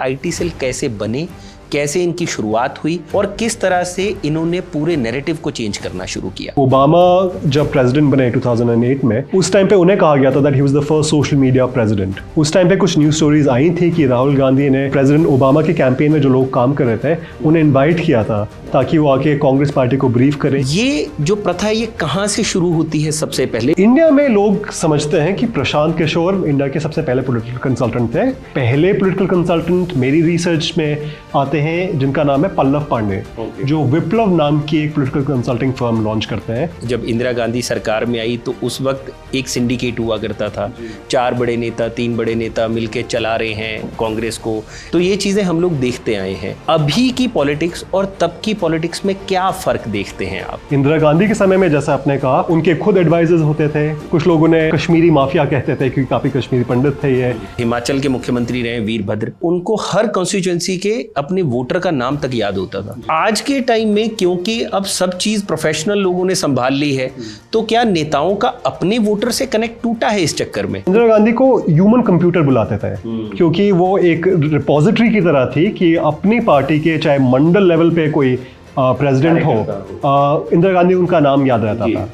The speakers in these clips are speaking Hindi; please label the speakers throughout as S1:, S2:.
S1: आईटी सेल कैसे बने, कैसे इनकी शुरुआत हुई और किस तरह से इन्होंने पूरे नैरेटिव को चेंज करना शुरू किया।
S2: ओबामा जब प्रेसिडेंट बने 2008 में, उस टाइम पे उन्हें कहा गया था that he was the first social media president. उस टाइम पे कुछ न्यूज़ स्टोरीज आई थी कि राहुल गांधी ने प्रेसिडेंट ओबामा के कैंपेन में जो लोग काम कर रहे थे उन्हें इन्वाइट किया था ताकि वो आके कांग्रेस पार्टी को ब्रीफ करें।
S1: ये जो प्रथा ये कहाँ से शुरू होती है? सबसे पहले
S2: इंडिया में लोग समझते हैं कि प्रशांत किशोर इंडिया के सबसे पहले पॉलिटिकल कंसल्टेंट थे। पहले पॉलिटिकल कंसल्टेंट मेरी रिसर्च में आते हैं जिनका नाम है पल्लव पांडे, जो विप्लव नाम की एक पॉलिटिकल कंसल्टिंग फर्म लॉन्च करते हैं।
S1: जब इंदिरा गांधी सरकार में आई तो उस वक्त एक सिंडिकेट हुआ करता था, 4 बड़े नेता 3 बड़े नेता मिलके चला रहे हैं कांग्रेस को। तो ये चीजें हम लोग देखते आए हैं। अभी की पॉलिटिक्स और तब की पॉलिटिक्स में क्या फर्क देखते हैं आप?
S2: इंदिरा गांधी के समय में जैसा आपने कहा, उनके खुद एडवाइजर्स होते थे। कुछ लोग उन्हें कश्मीरी माफिया कहते थे क्योंकि काफी कश्मीरी पंडित थे ये।
S1: हिमाचल के मुख्यमंत्री रहे वीरभद्र, उनको हर कॉन्स्टिट्यूएंसी के अपने वोटर का नाम तक याद होता था। आज के टाइम में क्योंकि अब सब चीज प्रोफेशनल लोगों ने संभाल ली है, तो क्या नेताओं का अपने वोटर से कनेक्ट टूटा है इस चक्कर में?
S2: इंदिरा गांधी को ह्यूमन कंप्यूटर बुलाते थे क्योंकि वो एक रिपोजिटरी की तरह थी कि अपनी पार्टी के चाहे मंडल लेवल पे कोई प्रेसिडेंट हो, इंदिरा गांधी उनका नाम याद रहता था।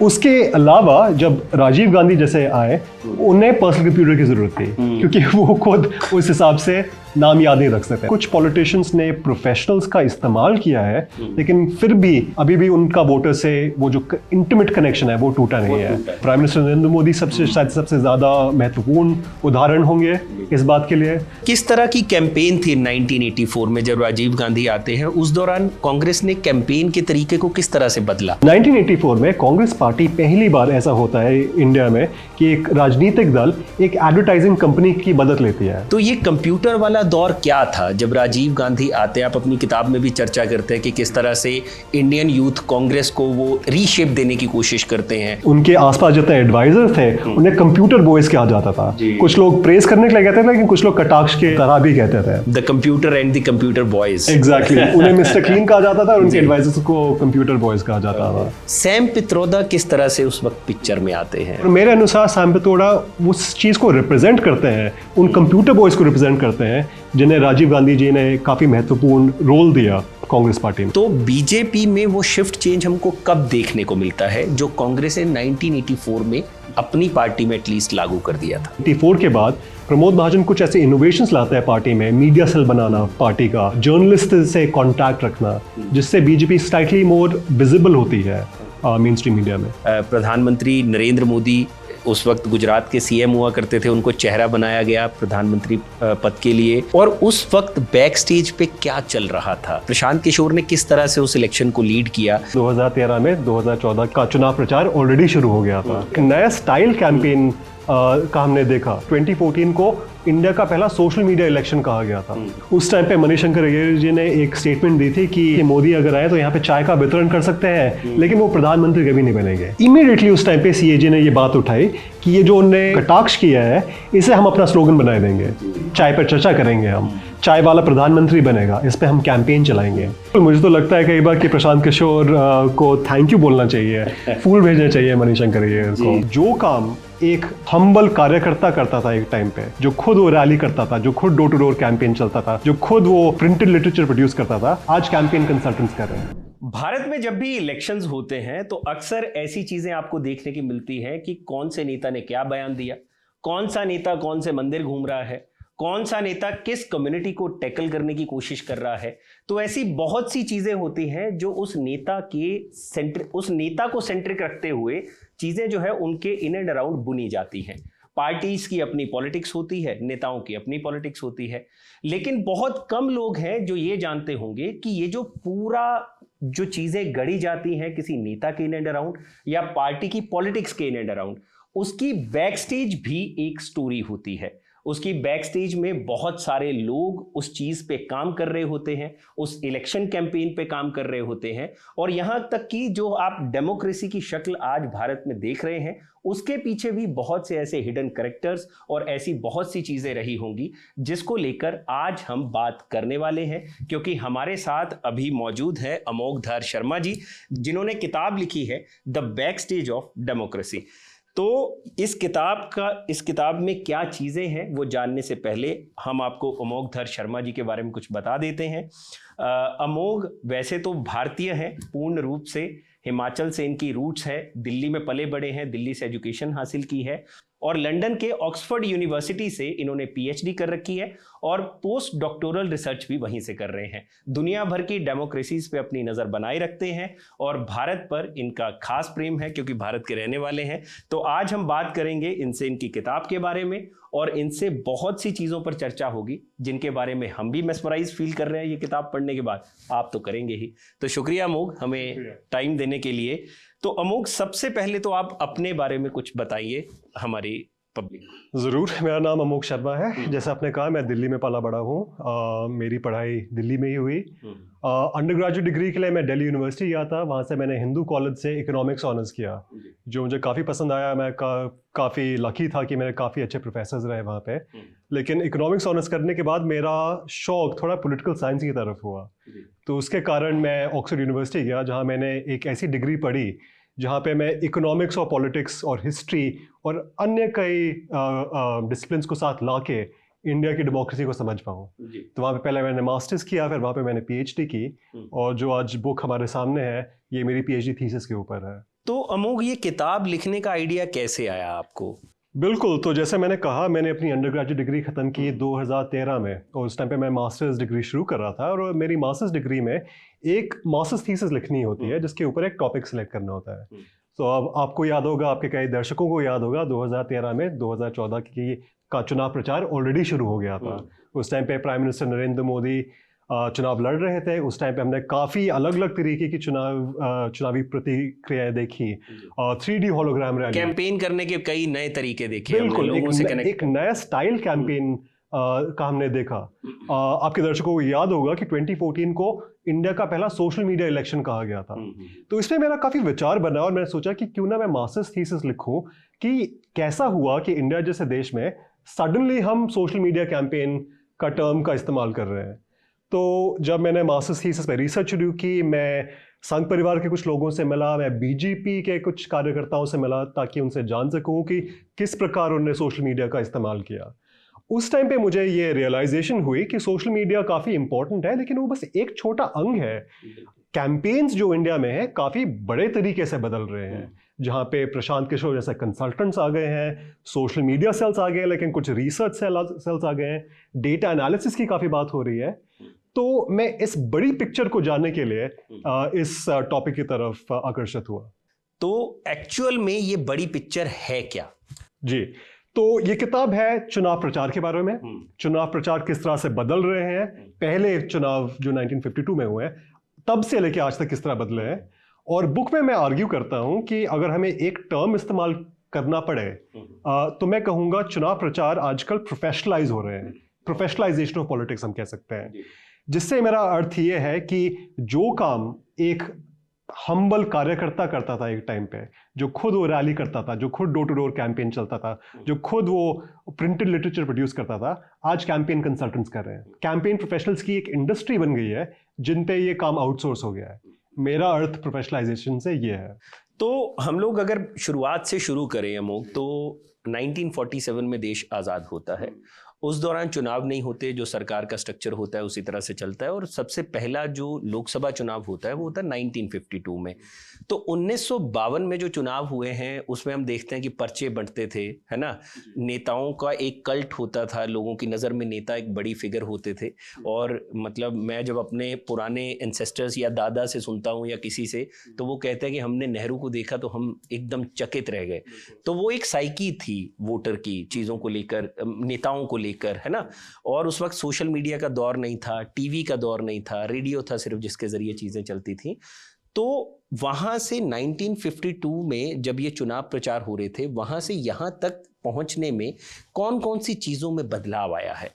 S2: उसके अलावा जब राजीव गांधी जैसे आए, उन्हें पर्सनल कंप्यूटर की जरूरत थी क्योंकि वो खुद उस हिसाब से नाम याद नहीं रख सकते। कुछ पॉलिटिशियंस ने प्रोफेशनल्स का इस्तेमाल किया है, लेकिन फिर भी अभी भी उनका वोटर से वो जो इंटीमेट कनेक्शन है वो टूटा नहीं है। प्राइम मिनिस्टर नरेंद्र मोदी शायद सबसे ज्यादा महत्वपूर्ण उदाहरण होंगे इस बात के लिए।
S1: किस तरह की कैंपेन थी 1984 में जब राजीव गांधी आते हैं? उस दौरान कांग्रेस ने कैंपेन के तरीके को किस तरह से बदला?
S2: 1984 में कांग्रेस पार्टी पहली बार ऐसा होता है इंडिया में कि एक राजनीतिक दल एक एडवर्टाइजिंग कंपनी की मदद लेती है।
S1: तो ये कंप्यूटर वाला दौर क्या था जब राजीव गांधी आते हैं? आप अपनी किताब में भी चर्चा करते हैं कि किस तरह से इंडियन यूथ कांग्रेस को वो रीशेप देने की कोशिश करते हैं।
S2: उनके आसपास जितने एडवाइजर थे उन्हें कंप्यूटर बॉयज कहा जाता था। कुछ लोग प्रेस करने के लिए कहते थे, लेकिन कुछ लोग कटाक्ष के तरह भी कहते थे।
S1: The computer and the computer boys.
S2: Exactly, उन्हें मिस्टर क्लीन कहा जाता था और उनके एडवाइजर्स को कंप्यूटर बॉयज कहा जाता था।
S1: सैम पित्रोदा किस तरह से उस वक्त पिक्चर में आते हैं?
S2: मेरे अनुसार सैम पित्रोदा उस चीज को रिप्रेजेंट करते हैं, उन कंप्यूटर बॉयज को रिप्रेजेंट करते हैं जिन्हें राजीव गांधी जी ने काफी महत्वपूर्ण रोल दिया कांग्रेस पार्टी में।
S1: तो बीजेपी में वो शिफ्ट चेंज हमको कब देखने को मिलता है जो कांग्रेस ने 1984 में अपनी पार्टी में एटलीस्ट लागू कर दिया था?
S2: 84 के बाद प्रमोद महाजन कुछ ऐसे इनोवेशंस लाते हैं पार्टी में, मीडिया सेल बनाना पार्टी का, जर्नलिस्ट से कांटेक्ट रखना, जिससे बीजेपी स्लाइटली मोर विजिबल होती है मेन स्ट्रीम मीडिया में।
S1: प्रधानमंत्री नरेंद्र मोदी उस वक्त गुजरात के सीएम हुआ करते थे, उनको चेहरा बनाया गया प्रधानमंत्री पद के लिए। और उस वक्त बैक स्टेज पे क्या चल रहा था? प्रशांत किशोर ने किस तरह से उस इलेक्शन को लीड किया?
S2: 2013 में 2014 का चुनाव प्रचार ऑलरेडी शुरू हो गया था। नया स्टाइल कैंपेन का हमने देखा। 2014 को इंडिया का पहला सोशल मीडिया इलेक्शन कहा गया था। उस टाइम पे मणिशंकर अय्यर जी ने एक स्टेटमेंट दी थी कि मोदी अगर आए तो यहाँ पे चाय का वितरण कर सकते हैं, लेकिन वो प्रधानमंत्री कभी नहीं बनेंगे। इमीडिएटली उस टाइम पे सीएजी ने ये बात उठाई कि ये जो उन्होंने कटाक्ष किया है, इसे हम अपना स्लोगन बना देंगे, चाय पर चर्चा करेंगे, हम चाय वाला प्रधानमंत्री बनेगा, इस पे हम कैंपेन चलाएंगे। तो मुझे तो लगता है कई बार कि प्रशांत किशोर को थैंक यू बोलना चाहिए, फूल भेजने चाहिए मणिशंकर अय्यर को। जो काम एक हम्बल कार्यकर्ता करता था एक टाइम पे, जो खुद वो रैली करता था, जो खुद डोर टू डोर कैंपेन चलता था, जो खुद वो प्रिंटेड लिटरेचर प्रोड्यूस करता था, आज कैंपेन कंसल्टेंट्स कर रहे हैं।
S1: भारत में जब भी इलेक्शंस होते हैं तो अक्सर ऐसी चीजें आपको देखने की मिलती है कि कौन से नेता ने क्या बयान दिया, कौन सा नेता कौन से मंदिर घूम रहा है, कौन सा नेता किस कम्युनिटी को टैकल करने की कोशिश कर रहा है। तो ऐसी बहुत सी चीजें होती हैं जो उस नेता को सेंट्रिक रखते हुए चीजें जो है उनके इन एंड अराउंड बुनी जाती हैं। पार्टीज की अपनी पॉलिटिक्स होती है, नेताओं की अपनी पॉलिटिक्स होती है, लेकिन बहुत कम लोग हैं जो ये जानते होंगे कि ये जो चीजें गढ़ी जाती हैं किसी नेता के इन एंड अराउंड या पार्टी की पॉलिटिक्स के इन एंड अराउंड, उसकी बैक स्टेज भी एक स्टोरी होती है। उसकी बैक स्टेज में बहुत सारे लोग उस चीज पे काम कर रहे होते हैं, उस इलेक्शन कैंपेन पे काम कर रहे होते हैं, और यहां तक कि जो आप डेमोक्रेसी की शक्ल आज भारत में देख रहे हैं, उसके पीछे भी बहुत से ऐसे हिडन कैरेक्टर्स और ऐसी बहुत सी चीजें रही होंगी जिसको लेकर आज हम बात करने वाले हैं। क्योंकि हमारे साथ अभी मौजूद है अमोघधार शर्मा जी, जिन्होंने किताब लिखी है the back stage of democracy. तो इस किताब में क्या चीज़ें हैं वो जानने से पहले हम आपको अमोघधर शर्मा जी के बारे में कुछ बता देते हैं। अमोघ वैसे तो भारतीय हैं पूर्ण रूप से, हिमाचल से इनकी रूट्स है, दिल्ली में पले बड़े हैं, दिल्ली से एजुकेशन हासिल की है और लंदन के ऑक्सफोर्ड यूनिवर्सिटी से इन्होंने पीएचडी कर रखी है और पोस्ट डॉक्टोरल रिसर्च भी वहीं से कर रहे हैं। दुनिया भर की डेमोक्रेसीज पे अपनी नज़र बनाए रखते हैं और भारत पर इनका खास प्रेम है क्योंकि भारत के रहने वाले हैं। तो आज हम बात करेंगे इनसे इनकी किताब के बारे में और इनसे बहुत सी चीज़ों पर चर्चा होगी जिनके बारे में हम भी मेस्मराइज फील कर रहे हैं ये किताब पढ़ने के बाद, आप तो करेंगे ही। तो शुक्रिया अमोघ हमें टाइम देने के लिए। तो अमोघ सबसे पहले तो आप अपने बारे में कुछ बताइए हमारी पब्लिक।
S2: ज़रूर, मेरा नाम अमोघ शर्मा है। जैसा आपने कहा मैं दिल्ली में पला बड़ा हूँ। मेरी पढ़ाई दिल्ली में ही हुई। अंडर ग्रेजुएट डिग्री के लिए मैं दिल्ली यूनिवर्सिटी गया था। वहाँ से मैंने हिंदू कॉलेज से इकोनॉमिक्स ऑनर्स किया जो मुझे काफ़ी पसंद आया। मैं काफ़ी लकी था कि मेरे काफ़ी अच्छे प्रोफेसर्स रहे वहाँ पे। लेकिन इकोनॉमिक्स ऑनर्स करने के बाद मेरा शौक थोड़ा पॉलिटिकल साइंस की तरफ हुआ, तो उसके कारण मैं ऑक्सफोर्ड यूनिवर्सिटी गया जहाँ मैंने एक ऐसी डिग्री पढ़ी जहाँ पे मैं इकोनॉमिक्स और पॉलिटिक्स और हिस्ट्री और अन्य कई डिसिप्लिन्स को साथ ला के इंडिया की डेमोक्रेसी को समझ पाऊँ। तो वहाँ पे पहले मैंने मास्टर्स किया, फिर वहाँ पे मैंने पीएचडी की और जो आज बुक हमारे सामने है ये मेरी पीएचडी थीसिस के ऊपर है।
S1: तो अमोघ ये किताब लिखने का आइडिया कैसे आया आपको?
S2: बिल्कुल, तो जैसे मैंने कहा मैंने अपनी अंडर ग्रेजुएट डिग्री ख़त्म की 2013 में और उस टाइम पे मैं मास्टर्स डिग्री शुरू कर रहा था और मेरी मास्टर्स डिग्री में एक मास्टर्स थीसिस लिखनी होती है जिसके ऊपर एक टॉपिक सेलेक्ट करना होता है। तो अब आपको याद होगा, आपके कई दर्शकों को याद होगा 2013 में 2014 का चुनाव प्रचार ऑलरेडी शुरू हो गया था। उस टाइम पे प्राइम मिनिस्टर नरेंद्र मोदी चुनाव लड़ रहे थे। उस टाइम पे हमने काफ़ी अलग अलग तरीके की चुनावी प्रतिक्रियाएं देखी। 3D होलोग्राम रैली,
S1: कैंपेन करने के कई नए तरीके देखे।
S2: बिल्कुल, एक नया स्टाइल कैंपेन का हमने देखा। आपके दर्शकों को याद होगा कि 2014 को इंडिया का पहला सोशल मीडिया इलेक्शन कहा गया था। तो इसमें मेरा काफ़ी विचार बना और मैंने सोचा कि क्यों ना मैं मास्टर्स थीसिस लिखूं कि कैसा हुआ कि इंडिया जैसे देश में सडनली हम सोशल मीडिया कैंपेन का टर्म का इस्तेमाल कर रहे हैं। तो जब मैंने मास्टर्स थीसिस पे रिसर्च शुरू की, मैं संघ परिवार के कुछ लोगों से मिला, मैं बीजेपी के कुछ कार्यकर्ताओं से मिला ताकि उनसे जान सकूं कि किस प्रकार उन्होंने सोशल मीडिया का इस्तेमाल किया। उस टाइम पे मुझे ये रियलाइजेशन हुई कि सोशल मीडिया काफ़ी इंपॉर्टेंट है लेकिन वो बस एक छोटा अंग है। कैंपेन्स जो इंडिया में है काफ़ी बड़े तरीके से बदल रहे हैं, जहाँ पे प्रशांत किशोर जैसे कंसल्टेंट्स आ गए हैं, सोशल मीडिया सेल्स आ गए हैं, लेकिन कुछ रिसर्च सेल्स आ गए हैं, डेटा एनालिसिस की काफ़ी बात हो रही है। तो मैं इस बड़ी पिक्चर को जानने के लिए इस टॉपिक की तरफ आकर्षित हुआ।
S1: तो एक्चुअल में ये बड़ी पिक्चर है क्या?
S2: जी, तो ये किताब है चुनाव प्रचार के बारे में। चुनाव प्रचार किस तरह से बदल रहे हैं, पहले चुनाव जो 1952 में हुए हैं तब से लेके आज तक किस तरह बदले हैं। और बुक में मैं आर्ग्यू करता हूं कि अगर हमें एक टर्म इस्तेमाल करना पड़े तो मैं कहूंगा चुनाव प्रचार आजकल प्रोफेशनलाइज हो रहे हैं। प्रोफेशनलाइजेशन ऑफ पॉलिटिक्स हम कह सकते हैं, जिससे मेरा अर्थ ये है कि जो काम एक हम्बल कार्यकर्ता करता था एक टाइम पे, जो खुद वो रैली करता था, जो खुद डोर टू डोर कैंपेन चलता था, जो खुद वो प्रिंटेड लिटरेचर प्रोड्यूस करता था, आज कैंपेन कंसल्टेंट्स कर रहे हैं। कैंपेन प्रोफेशनल्स की एक इंडस्ट्री बन गई है जिन पे ये काम आउटसोर्स हो गया है। मेरा अर्थ प्रोफेशनलाइजेशन से ये है।
S1: तो हम लोग अगर शुरुआत से शुरू करें अमोघ, तो 1947 में देश आज़ाद होता है। उस दौरान चुनाव नहीं होते, जो सरकार का स्ट्रक्चर होता है उसी तरह से चलता है। और सबसे पहला जो लोकसभा चुनाव होता है वो होता है 1952 में। तो 1952 में जो चुनाव हुए हैं उसमें हम देखते हैं कि पर्चे बंटते थे, है ना, नेताओं का एक कल्ट होता था, लोगों की नज़र में नेता एक बड़ी फिगर होते थे। और मतलब मैं जब अपने पुराने एंसेस्टर्स या दादा से सुनता हूँ या किसी से, तो वो कहते हैं कि हमने नेहरू को देखा तो हम एकदम चकित रह गए। तो वो एक साइकी थी वोटर की, चीज़ों को लेकर, नेताओं को लेकर, है ना। और उस वक्त सोशल मीडिया का दौर नहीं था, टीवी का दौर नहीं था, रेडियो था सिर्फ जिसके जरिए चीज़ें चलती थी। तो वहाँ से 1952 में जब ये चुनाव प्रचार हो रहे थे, वहाँ से यहाँ तक पहुँचने में कौन कौन सी चीज़ों में बदलाव आया है,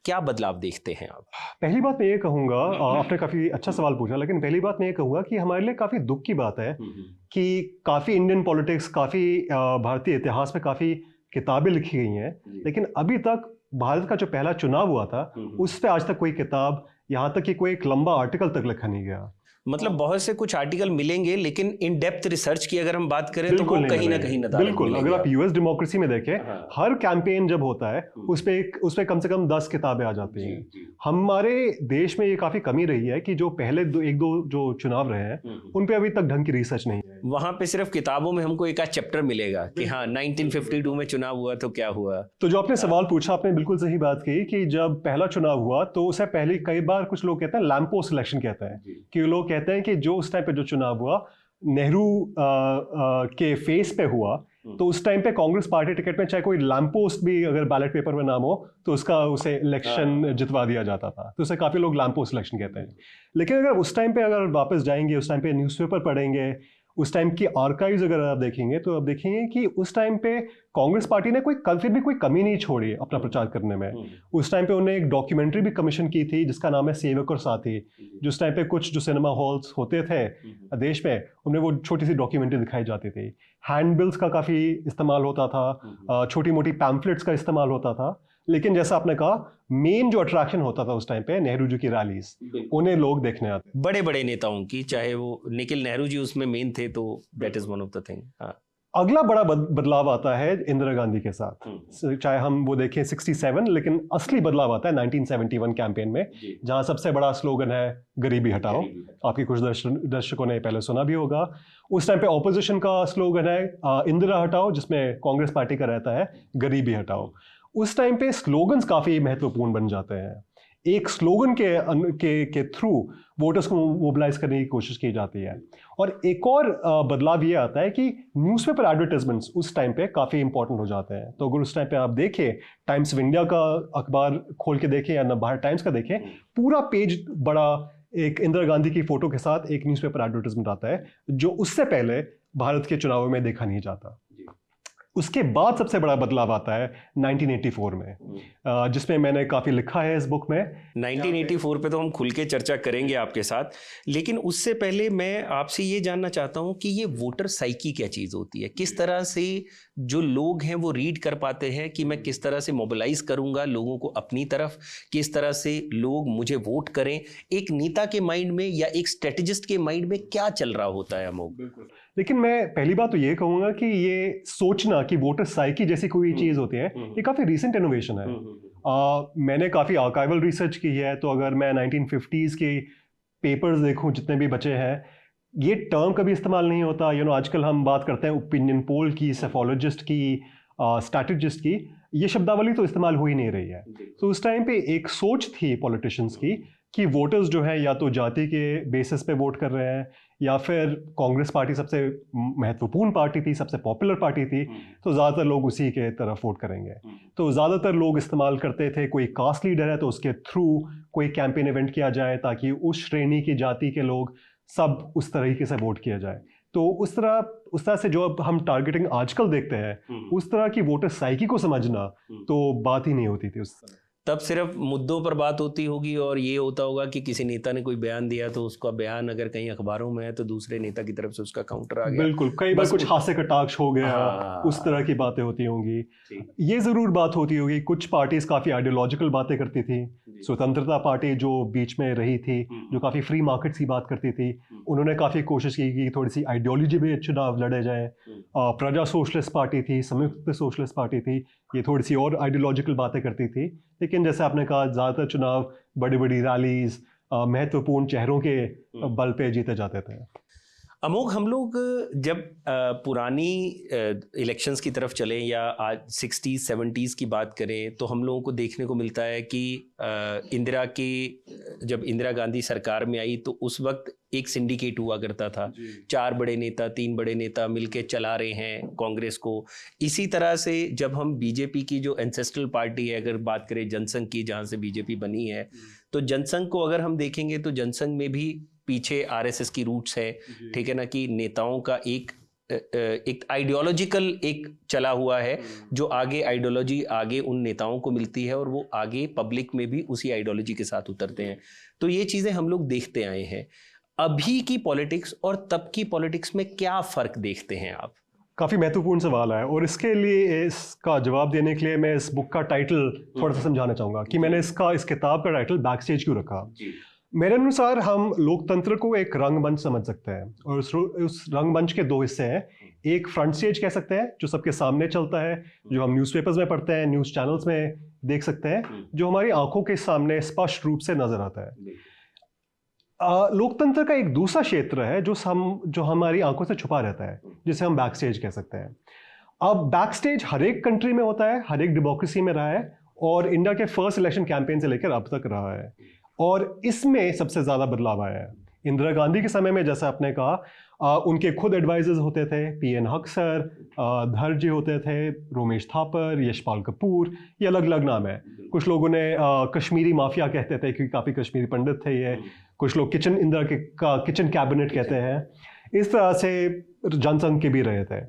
S1: क्या बदलाव देखते हैं आप?
S2: पहली बात मैं ये कहूँगा, आपने काफ़ी अच्छा सवाल पूछा, लेकिन पहली बात मैं ये कहूँगा कि हमारे लिए काफ़ी दुख की बात है कि काफ़ी इंडियन पॉलिटिक्स, काफ़ी भारतीय इतिहास में काफ़ी किताबें लिखी गई हैं, लेकिन अभी तक भारत का जो पहला चुनाव हुआ था उस पर आज तक कोई किताब, यहाँ तक कि कोई एक लंबा आर्टिकल तक लिखा नहीं गया।
S1: मतलब बहुत से कुछ आर्टिकल मिलेंगे, लेकिन इन डेप्थ रिसर्च की अगर हम बात करें तो
S2: बिल्कुल
S1: वो
S2: नहीं
S1: कहीं ना
S2: मिलेंगे।
S1: कहीं नदारद
S2: बिल्कुल,
S1: मिलेंगे
S2: अगर आप
S1: आपको।
S2: यूएस डेमोक्रेसी में देखें,
S1: हाँ।
S2: हर कैंपेन जब होता है उस पे कम से कम 10 किताबें आ जाती हैं। हमारे देश में ये काफी कमी रही है कि जो पहले एक दो जो चुनाव रहे हैं उन पे अभी तक ढंग की रिसर्च नहीं है।
S1: वहां पे सिर्फ किताबों में हमको एक आध चैप्टर मिलेगा कि हाँ 1952 में चुनाव हुआ तो क्या हुआ।
S2: तो जो आपने सवाल पूछा, आपने बिल्कुल सही बात कही कि जब पहला चुनाव हुआ तो उससे पहले कई बार कुछ लोग कहते हैं लैंपपोस्ट इलेक्शन कहते हैं, कि लोग कहते हैं कि जो उस टाइम पे जो चुनाव हुआ नेहरू के फेस पे हुआ, तो उस टाइम पे कांग्रेस पार्टी टिकट में चाहे कोई लैंपपोस्ट भी अगर बैलेट पेपर में नाम हो तो उसका उसे इलेक्शन जितवा दिया जाता था, तो उसे काफी लोग लैंपपोस्ट इलेक्शन कहते हैं। लेकिन अगर उस टाइम पे अगर वापस जाएंगे, उस टाइम पे न्यूज़पेपर पढ़ेंगे, उस टाइम की आर्काइव्स अगर आप देखेंगे तो आप देखेंगे कि उस टाइम पे कांग्रेस पार्टी ने फिर भी कोई कमी नहीं छोड़ी अपना प्रचार करने में। उस टाइम पे उन्होंने एक डॉक्यूमेंट्री भी कमीशन की थी जिसका नाम है सेवक और साथी, जिस टाइम पे कुछ जो सिनेमा हॉल्स होते थे देश में उनमें वो छोटी सी डॉक्यूमेंट्री दिखाई जाती थी। हैंडबिल्स का काफ़ी इस्तेमाल होता था, छोटी मोटी पैम्फलेट्स का इस्तेमाल होता था, लेकिन जैसा आपने कहा मेन जो अट्रैक्शन होता था उस टाइम पे नेहरू जी की रैलीज, उन्हें लोग देखने आते।
S1: बड़े बड़े नेताओं की, चाहे वो निखिल नेहरू जी उसमें मेन थे, तो that is one of the thing.
S2: अगला बड़ा बदलाव आता है इंदिरा गांधी के साथ, चाहे हम वो देखें 67, लेकिन असली बदलाव आता है 1971 कैंपेन में, जहां सबसे बड़ा स्लोगन है गरीबी हटाओ। आपके कुछ दर्शकों ने पहले सुना भी होगा। उस टाइम पे ऑपोजिशन का स्लोगन है इंदिरा हटाओ, जिसमें कांग्रेस पार्टी का रहता है गरीबी हटाओ। उस टाइम पे स्लोगन्स काफी महत्वपूर्ण बन जाते हैं। एक स्लोगन के थ्रू वोटर्स को मोबिलाइज करने की कोशिश की जाती है। और एक और बदलाव ये आता है कि न्यूज़पेपर एडवर्टाइजमेंट्स उस टाइम पे काफ़ी इंपॉर्टेंट हो जाते हैं। तो अगर उस टाइम पे आप देखें, टाइम्स ऑफ इंडिया का अखबार खोल के देखें या नवभारत टाइम्स का देखें, पूरा पेज बड़ा एक इंदिरा गांधी की फोटो के साथ एक न्यूज़पेपर एडवर्टाइजमेंट आता है, जो उससे पहले भारत के चुनावों में देखा नहीं जाता। उसके बाद सबसे बड़ा बदलाव आता है 1984 में, जिसमें मैंने काफ़ी लिखा है इस बुक में।
S1: 1984 पे तो हम खुल के चर्चा करेंगे आपके साथ, लेकिन उससे पहले मैं आपसे ये जानना चाहता हूँ कि ये वोटर साइकी क्या चीज़ होती है, किस तरह से जो लोग हैं वो रीड कर पाते हैं कि मैं किस तरह से मोबिलाइज करूँगा लोगों को अपनी तरफ, किस तरह से लोग मुझे वोट करें। एक नेता के माइंड में या एक स्ट्रेटेजिस्ट के माइंड में क्या चल रहा होता है अमोघ?
S2: बिल्कुल, लेकिन मैं पहली बात तो ये कहूँगा कि ये सोचना कि वोटर साइकी जैसी कोई चीज़ होती है, ये काफ़ी रीसेंट इनोवेशन है। मैंने काफ़ी आर्काइवल रिसर्च की है, तो अगर मैं 1950s के पेपर्स देखूं जितने भी बचे हैं, ये टर्म कभी इस्तेमाल नहीं होता। आजकल हम बात करते हैं ओपिनियन पोल की, सेफोलॉजिस्ट की, स्ट्रैटेजिस्ट की, ये शब्दावली तो इस्तेमाल हो ही नहीं रही है। तो उस टाइम पे एक सोच थी पॉलिटिशियंस की कि वोटर्स जो है या तो जाति के बेसिस पे वोट कर रहे हैं, या फिर कांग्रेस पार्टी सबसे महत्वपूर्ण पार्टी थी, सबसे पॉपुलर पार्टी थी, तो ज़्यादातर लोग उसी के तरफ वोट करेंगे। तो ज़्यादातर लोग इस्तेमाल करते थे, कोई कास्ट लीडर है तो उसके थ्रू कोई कैंपेन इवेंट किया जाए ताकि उस श्रेणी की जाति के लोग सब उस तरीके से वोट किया जाए। तो उस तरह से जो अब हम टारगेटिंग आजकल देखते हैं, उस तरह की वोटर साइकी को समझना तो बात ही नहीं होती थी उस समय।
S1: तब सिर्फ मुद्दों पर बात होती होगी और ये होता होगा कि किसी नेता ने कोई बयान दिया तो उसका बयान अगर कहीं अखबारों में है तो दूसरे नेता की तरफ से उसका काउंटर आ गया।
S2: बिल्कुल, कई बार कुछ हास्य कटाक्ष हो गया, उस तरह की बातें होती होंगी। ये जरूर बात होती होगी, कुछ पार्टीज काफी आइडियोलॉजिकल बातें करती थी। स्वतंत्रता पार्टी जो बीच में रही थी, जो काफी फ्री मार्केट की बात करती थी, उन्होंने काफी कोशिश की कि थोड़ी सी आइडियोलॉजी भी चुनाव लड़े जाए। प्रजा सोशलिस्ट पार्टी थी, संयुक्त सोशलिस्ट पार्टी थी, ये थोड़ी सी और आइडियोलॉजिकल बातें करती थी। लेकिन जैसे आपने कहा, ज्यादातर चुनाव बड़ी बड़ी रैलीज, महत्वपूर्ण चेहरों के बल पे जीते जाते थे।
S1: अमोघ, हम लोग जब पुरानी इलेक्शंस की तरफ चलें या आज 60s 70s की बात करें, तो हम लोगों को देखने को मिलता है कि जब इंदिरा गांधी सरकार में आई तो उस वक्त एक सिंडिकेट हुआ करता था, 4 बड़े नेता, 3 बड़े नेता मिलके चला रहे हैं कांग्रेस को। इसी तरह से जब हम बीजेपी की जो एंसेस्ट्रल पार्टी है, अगर बात करें जनसंघ की, जहाँ से बीजेपी बनी है, तो जनसंघ को अगर हम देखेंगे तो जनसंघ में भी पीछे आरएसएस की रूट्स है, ठीक है ना, कि नेताओं का एक आइडियोलॉजिकल एक चला हुआ है, जो आइडियोलॉजी आगे उन नेताओं को मिलती है और वो आगे पब्लिक में भी उसी आइडियोलॉजी के साथ उतरते हैं। तो ये चीज़ें हम लोग देखते आए हैं। अभी की पॉलिटिक्स और तब की पॉलिटिक्स में क्या फ़र्क देखते हैं आप?
S2: काफ़ी महत्वपूर्ण सवाल है, और इसके लिए, इसका जवाब देने के लिए मैं इस बुक का टाइटल थोड़ा सा समझाना चाहूँगा कि मैंने इस किताब का टाइटल बैक स्टेज क्यों रखा। मेरे अनुसार हम लोकतंत्र को एक रंगमंच समझ सकते हैं, और उस रंगमंच के दो हिस्से हैं। एक फ्रंट स्टेज कह सकते हैं, जो सबके सामने चलता है, जो हम न्यूज़पेपर्स में पढ़ते हैं, न्यूज़ चैनल्स में देख सकते हैं, जो हमारी आंखों के सामने स्पष्ट रूप से नजर आता है। लोकतंत्र का एक दूसरा क्षेत्र है जो हमारी आंखों से छुपा रहता है, जिसे हम बैक स्टेज कह सकते हैं। अब बैक स्टेज हर एक कंट्री में होता है, हर एक डेमोक्रेसी में रहा है, और इंडिया के फर्स्ट इलेक्शन कैंपेन से लेकर अब तक रहा है, और इसमें सबसे ज़्यादा बदलाव आया है। इंदिरा गांधी के समय में, जैसा आपने कहा, उनके खुद एडवाइजर्स होते थे, PN हक सर, धर जी होते थे, रोमेश थापर, यशपाल कपूर, ये अलग अलग नाम है। कुछ लोगों ने कश्मीरी माफिया कहते थे क्योंकि काफ़ी कश्मीरी पंडित थे ये। कुछ लोग किचन कैबिनेट कहते हैं। इस तरह से जनसंघ के भी रहे थे।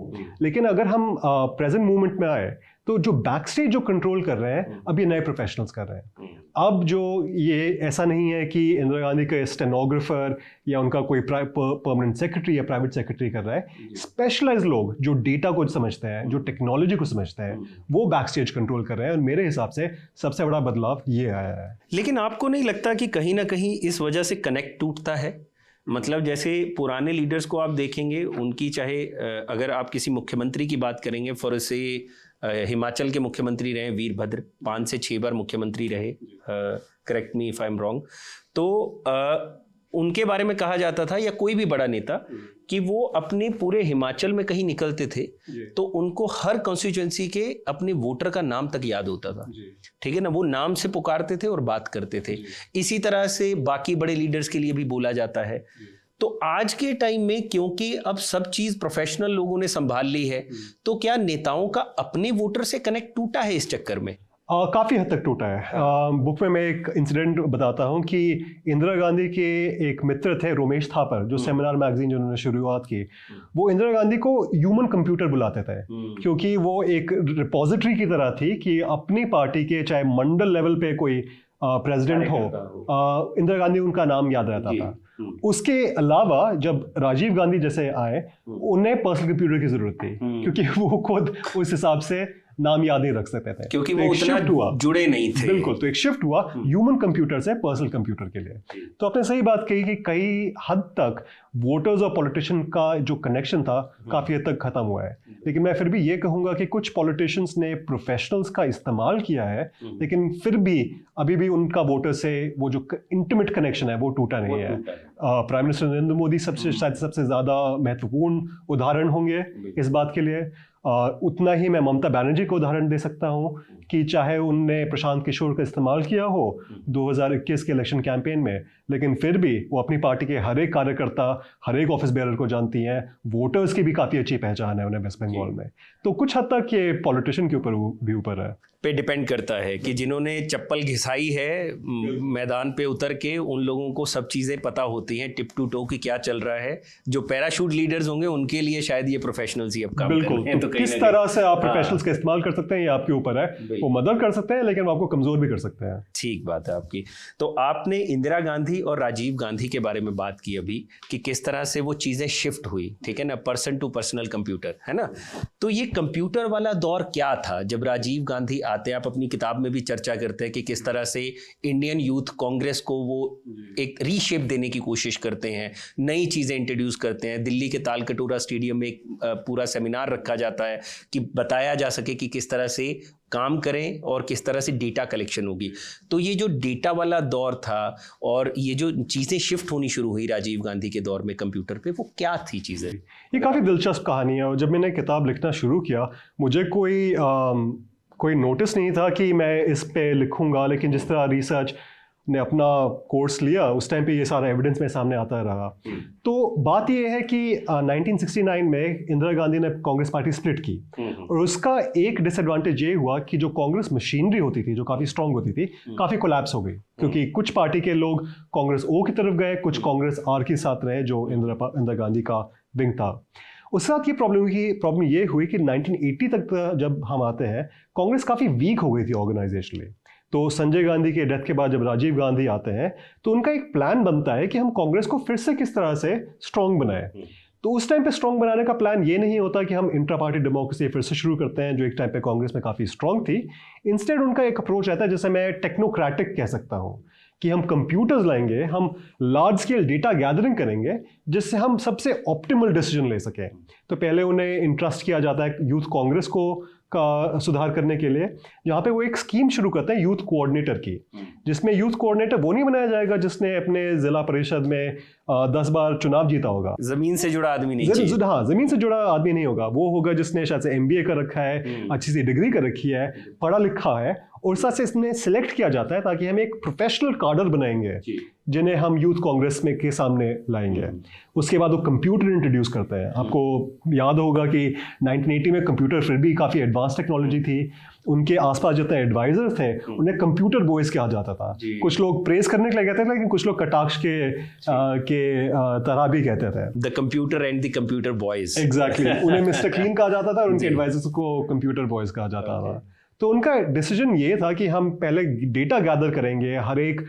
S2: लेकिन अगर हम प्रेजेंट मूवमेंट में आए, तो जो बैक स्टेज जो कंट्रोल कर रहे हैं, अब ये नए प्रोफेशनल्स कर रहे हैं। अब जो ये ऐसा नहीं है कि इंदिरा गांधी का स्टेनोग्राफर या उनका कोई परमानेंट सेक्रेटरी या प्राइवेट सेक्रेटरी कर रहा है। स्पेशलाइज्ड लोग जो डेटा को समझते हैं, जो टेक्नोलॉजी को समझते हैं, वो बैक स्टेज कंट्रोल कर रहे हैं, और मेरे हिसाब से सबसे बड़ा बदलाव ये आया है।
S1: लेकिन आपको नहीं लगता कि कहीं ना कहीं इस वजह से कनेक्ट टूटता है? मतलब जैसे पुराने लीडर्स को आप देखेंगे, उनकी चाहे अगर आप किसी मुख्यमंत्री की बात करेंगे, फॉर से हिमाचल के मुख्यमंत्री रहे वीरभद्र, 5 से 6 बार मुख्यमंत्री रहे, correct me if I am wrong, तो उनके बारे में कहा जाता था, या कोई भी बड़ा नेता, कि वो अपने पूरे हिमाचल में कहीं निकलते थे तो उनको हर कॉन्स्टिट्यूएंसी के अपने वोटर का नाम तक याद होता था, ठीक है ना, वो नाम से पुकारते थे और बात करते थे। इसी तरह से बाकी बड़े लीडर्स के लिए भी बोला जाता है। तो आज के टाइम में क्योंकि अब सब चीज प्रोफेशनल लोगों ने संभाल ली है, तो क्या नेताओं का अपने वोटर से कनेक्ट टूटा है इस चक्कर में?
S2: काफ़ी हद तक टूटा है। बुक में मैं एक इंसिडेंट बताता हूँ कि इंदिरा गांधी के एक मित्र थे, रोमेश थापर, जो सेमिनार मैगजीन जिन्होंने शुरुआत की, वो इंदिरा गांधी को ह्यूमन कंप्यूटर बुलाते थे, क्योंकि वो एक रिपोजिटरी की तरह थी कि अपनी पार्टी के चाहे मंडल लेवल पे कोई प्रेसिडेंट हो, इंदिरा गांधी उनका नाम याद रहता था। उसके अलावा जब राजीव गांधी जैसे आए, उन्हें पर्सनल कंप्यूटर की जरूरत थी, क्योंकि वो खुद उस हिसाब से नाम याद नहीं रख सकते थे,
S1: क्योंकि वो उतना जुड़े नहीं थे।
S2: बिल्कुल, तो एक शिफ्ट हुआ ह्यूमन कंप्यूटर से पर्सनल कंप्यूटर के लिए। तो आपने सही बात कही कि कई हद तक वोटर्स और पॉलिटिशियन का जो कनेक्शन था काफी हद तक खत्म हुआ है। लेकिन मैं फिर भी ये कहूंगा कि कुछ पॉलिटिशियंस ने प्रोफेशनल्स का इस्तेमाल किया है, लेकिन फिर भी अभी भी उनका वोटर से वो जो इंटीमेट कनेक्शन है वो टूटा नहीं है। प्राइम मिनिस्टर नरेंद्र मोदी सबसे ज्यादा महत्वपूर्ण उदाहरण होंगे इस बात के लिए। उतना ही मैं ममता बनर्जी को उदाहरण दे सकता हूँ कि चाहे उनने प्रशांत किशोर का इस्तेमाल किया हो 2021 के इलेक्शन कैंपेन में, लेकिन फिर भी वो अपनी पार्टी के हर एक कार्यकर्ता, हर एक ऑफिस बेरर को जानती हैं। वोटर्स की भी काफ़ी अच्छी पहचान है उन्हें वेस्ट बंगाल में। तो कुछ हद तक ये पॉलिटिशियन के ऊपर है,
S1: पे डिपेंड करता है कि जिन्होंने चप्पल घिसाई है मैदान पे उतर के, उन लोगों को सब चीज़ें पता होती हैं टिप टू टो कि क्या चल रहा है। जो पैराशूट लीडर्स होंगे उनके लिए शायद ये प्रोफेशनल्स ही अब काम कर रहे हैं। तो
S2: किस तरह से आप प्रोफेशनल्स का इस्तेमाल कर सकते हैं ये आपके ऊपर है। वो मदद कर सकते हैं, लेकिन वो आपको कमजोर भी कर सकते हैं।
S1: ठीक बात है आपकी। तो आपने इंदिरा गांधी और राजीव गांधी के बारे में बात की अभी, कि किस तरह से वो चीज़ें शिफ्ट हुई, ठीक है ना, पर्सन टू पर्सनल कंप्यूटर, है ना। तो ये कंप्यूटर वाला दौर क्या था जब राजीव गांधी आते हैं? आप अपनी किताब में भी चर्चा करते हैं कि किस तरह से इंडियन यूथ कांग्रेस को वो एक रीशेप देने की कोशिश करते हैं, नई चीज़ें इंट्रोड्यूस करते हैं। दिल्ली के तालकटोरा स्टेडियम में एक पूरा सेमिनार रखा जाता है कि बताया जा सके कि किस तरह से काम करें और किस तरह से डेटा कलेक्शन होगी। तो ये जो डेटा वाला दौर था और ये जो चीज़ें शिफ्ट होनी शुरू हुई राजीव गांधी के दौर में कंप्यूटर पे, वो क्या थी चीज़ें?
S2: ये काफ़ी दिलचस्प कहानी है। और जब मैंने किताब लिखना शुरू किया, मुझे कोई नोटिस नहीं था कि मैं इस पे लिखूंगा, लेकिन जिस तरह रिसर्च ने अपना कोर्स लिया, उस टाइम पे ये सारा एविडेंस मेरे सामने आता रहा। तो बात ये है कि 1969 में इंदिरा गांधी ने कांग्रेस पार्टी स्प्लिट की, और उसका एक डिसएडवांटेज ये हुआ कि जो कांग्रेस मशीनरी होती थी, जो काफ़ी स्ट्रांग होती थी, काफ़ी कोलैप्स हो गई, क्योंकि कुछ पार्टी के लोग कांग्रेस ओ की तरफ गए, कुछ कांग्रेस आर के साथ रहे, जो इंदिरा गांधी का विंग था। उसके साथ ये प्रॉब्लम ये हुई कि 1980 तक जब हम आते हैं, कांग्रेस काफ़ी वीक हो गई थी ऑर्गेनाइजेशनली। तो संजय गांधी के डेथ के बाद जब राजीव गांधी आते हैं, तो उनका एक प्लान बनता है कि हम कांग्रेस को फिर से किस तरह से स्ट्रांग बनाएं। तो उस टाइम पे स्ट्रांग बनाने का प्लान ये नहीं होता कि हम इंट्रा पार्टी डेमोक्रेसी फिर से शुरू करते हैं, जो एक टाइम पे कांग्रेस में काफ़ी स्ट्रांग थी। इंस्टेड उनका एक अप्रोच रहता है जिसे मैं टेक्नोक्रेटिक कह सकता हूँ, कि हम कंप्यूटर्स लाएंगे, हम लार्ज स्केल डेटा गैदरिंग करेंगे जिससे हम सबसे ऑप्टिमल डिसीजन ले सकें। तो पहले उन्हें इंट्रस्ट किया जाता है यूथ कांग्रेस को का सुधार करने के लिए, जहाँ पे वो एक स्कीम शुरू करते हैं यूथ कोऑर्डिनेटर की, जिसमें यूथ कोऑर्डिनेटर वो नहीं बनाया जाएगा जिसने अपने जिला परिषद में 10 बार चुनाव जीता होगा।
S1: जमीन से जुड़ा आदमी नहीं चाहिए।
S2: हाँ, जमीन से जुड़ा आदमी नहीं होगा, वो होगा जिसने शायद से MBA कर रखा है, अच्छी सी डिग्री कर रखी है, पढ़ा लिखा है, और साथ से इसमें सिलेक्ट किया जाता है ताकि हम एक प्रोफेशनल कार्डर बनाएंगे जिन्हें हम यूथ कांग्रेस में के सामने लाएंगे। उसके बाद वो कंप्यूटर इंट्रोड्यूस करते हैं। आपको याद होगा कि 1980 में कंप्यूटर फिर भी काफ़ी एडवांस टेक्नोलॉजी थी। उनके आसपास जितने एडवाइजर थे उन्हें कंप्यूटर बॉयज कहा जाता था। कुछ लोग प्रेस करने के लिए कहते थे, लेकिन कुछ लोग कटाक्ष के तरह भी कहते थे,
S1: the computer and the computer boys.
S2: Exactly, उन्हें मिस्टर क्लीन कहा जाता था और उनके एडवाइजर्स को कंप्यूटर बॉयज कहा जाता था। तो उनका डिसीजन ये था कि हम पहले डेटा गैदर करेंगे, हर एक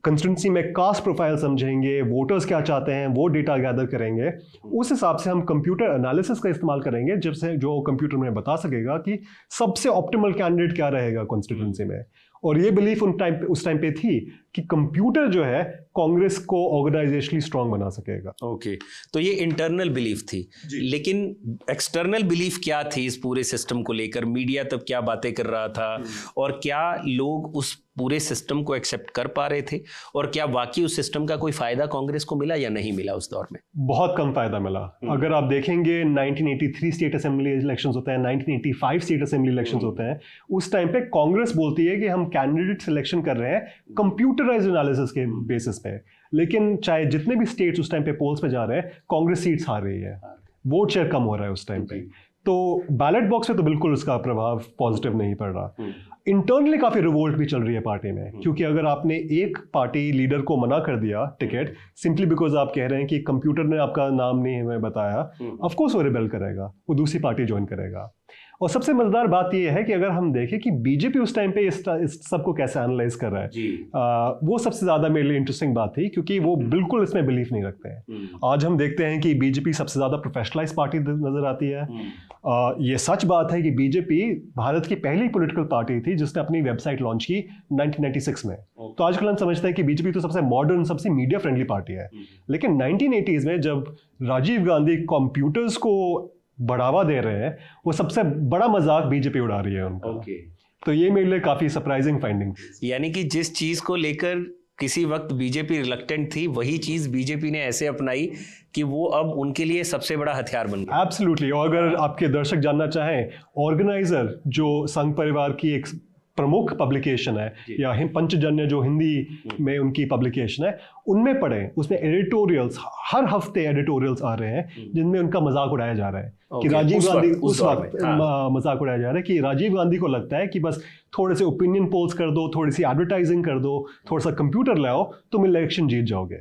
S2: कंस्टिट्यूंसी में कास्ट प्रोफाइल समझेंगे, वोटर्स क्या चाहते हैं वो डेटा गैदर करेंगे, उस हिसाब से हम कंप्यूटर एनालिसिस का इस्तेमाल करेंगे जिससे जो कंप्यूटर में बता सकेगा कि सबसे ऑप्टिमल कैंडिडेट क्या रहेगा कॉन्स्टिट्यूंसी में। और ये बिलीफ उस टाइम पे थी कि कंप्यूटर जो है कांग्रेस को ऑर्गेनाइजेशनली स्ट्रांग बना सकेगा।
S1: ओके, तो ये इंटरनल बिलीफ थी, लेकिन एक्सटर्नल बिलीफ क्या थी इस पूरे सिस्टम को लेकर? मीडिया तब क्या बातें कर रहा था और क्या लोग उस पूरे सिस्टम को एक्सेप्ट कर पा रहे थे, और क्या वाकई उस सिस्टम का कोई फायदा कांग्रेस को मिला या नहीं मिला उस दौर में?
S2: बहुत कम फायदा मिला। अगर आप देखेंगे 1983 स्टेट असेंबली इलेक्शंस होते हैं, 1985 स्टेट असेंबली इलेक्शंस होते हैं, उस टाइम पे कांग्रेस बोलती है कि हम कैंडिडेट सिलेक्शन कर रहे हैं कंप्यूटराइज्ड एनालिसिस के बेसिस पे, लेकिन चाहे जितने भी स्टेट्स उस टाइम पे पोल्स पे जा रहे हैं, कांग्रेस सीट्स हार रही है, वोट शेयर कम हो रहा है उस टाइम पे। तो बैलेट बॉक्स पे तो बिल्कुल उसका प्रभाव पॉजिटिव नहीं पड़ रहा। इंटरनली काफी रिवोल्ट भी चल रही है पार्टी में, क्योंकि अगर आपने एक पार्टी लीडर को मना कर दिया टिकट सिंपली बिकॉज आप कह रहे हैं कि कंप्यूटर ने आपका नाम नहीं हमें बताया, ऑफ कोर्स वो रिबेल करेगा, वो दूसरी पार्टी ज्वाइन करेगा। और सबसे मजेदार बात यह है कि अगर हम देखें कि बीजेपी उस टाइम पे इस सबको कैसे एनालाइज कर रहा है, वो सबसे ज्यादा मेरे लिए इंटरेस्टिंग बात थी, क्योंकि वो बिल्कुल इसमें बिलीफ नहीं रखते हैं। आज हम देखते हैं कि बीजेपी सबसे ज्यादा प्रोफेशनलाइज पार्टी नजर आती है। ये सच बात है कि बीजेपी भारत की पहली पॉलिटिकल पार्टी थी जिसने अपनी वेबसाइट लॉन्च की 1996 में। तो आजकल हम समझते हैं कि बीजेपी तो सबसे मॉडर्न, सबसे मीडिया फ्रेंडली पार्टी है, लेकिन 1980s में जब राजीव गांधी कंप्यूटर्स को बढ़ावा दे रहे हैं, वो सबसे बड़ा मजाक बीजेपी उड़ा रही है उनका। तो ये मेरे लिए काफी सरप्राइजिंग फाइंडिंग।
S1: यानी कि जिस चीज को लेकर किसी वक्त बीजेपी रिलक्टेंट थी, वही चीज बीजेपी ने ऐसे अपनाई कि वो अब उनके लिए सबसे बड़ा हथियार बन गया।
S2: एब्सोल्युटली। और अगर आपके दर्शक जानना चाहें, ऑर्गेनाइजर जो संघ परिवार की एक प्रमुख पब्लिकेशन है, या पंचजन्य जो हिंदी में उनकी पब्लिकेशन है, उनमें पढ़ें, उसमें एडिटोरियल्स, हर हफ्ते एडिटोरियल्स आ रहे हैं जिनमें उनका मजाक उड़ाया जा रहा है कि राजीव गांधी उस वक्त मजाक उड़ाया जा रहा है कि राजीव गांधी को लगता है कि बस थोड़े से ओपिनियन पोल्स कर दो, थोड़ी सी एडवर्टाइजिंग कर दो, थोड़ा सा कंप्यूटर लाओ, तुम इलेक्शन जीत जाओगे।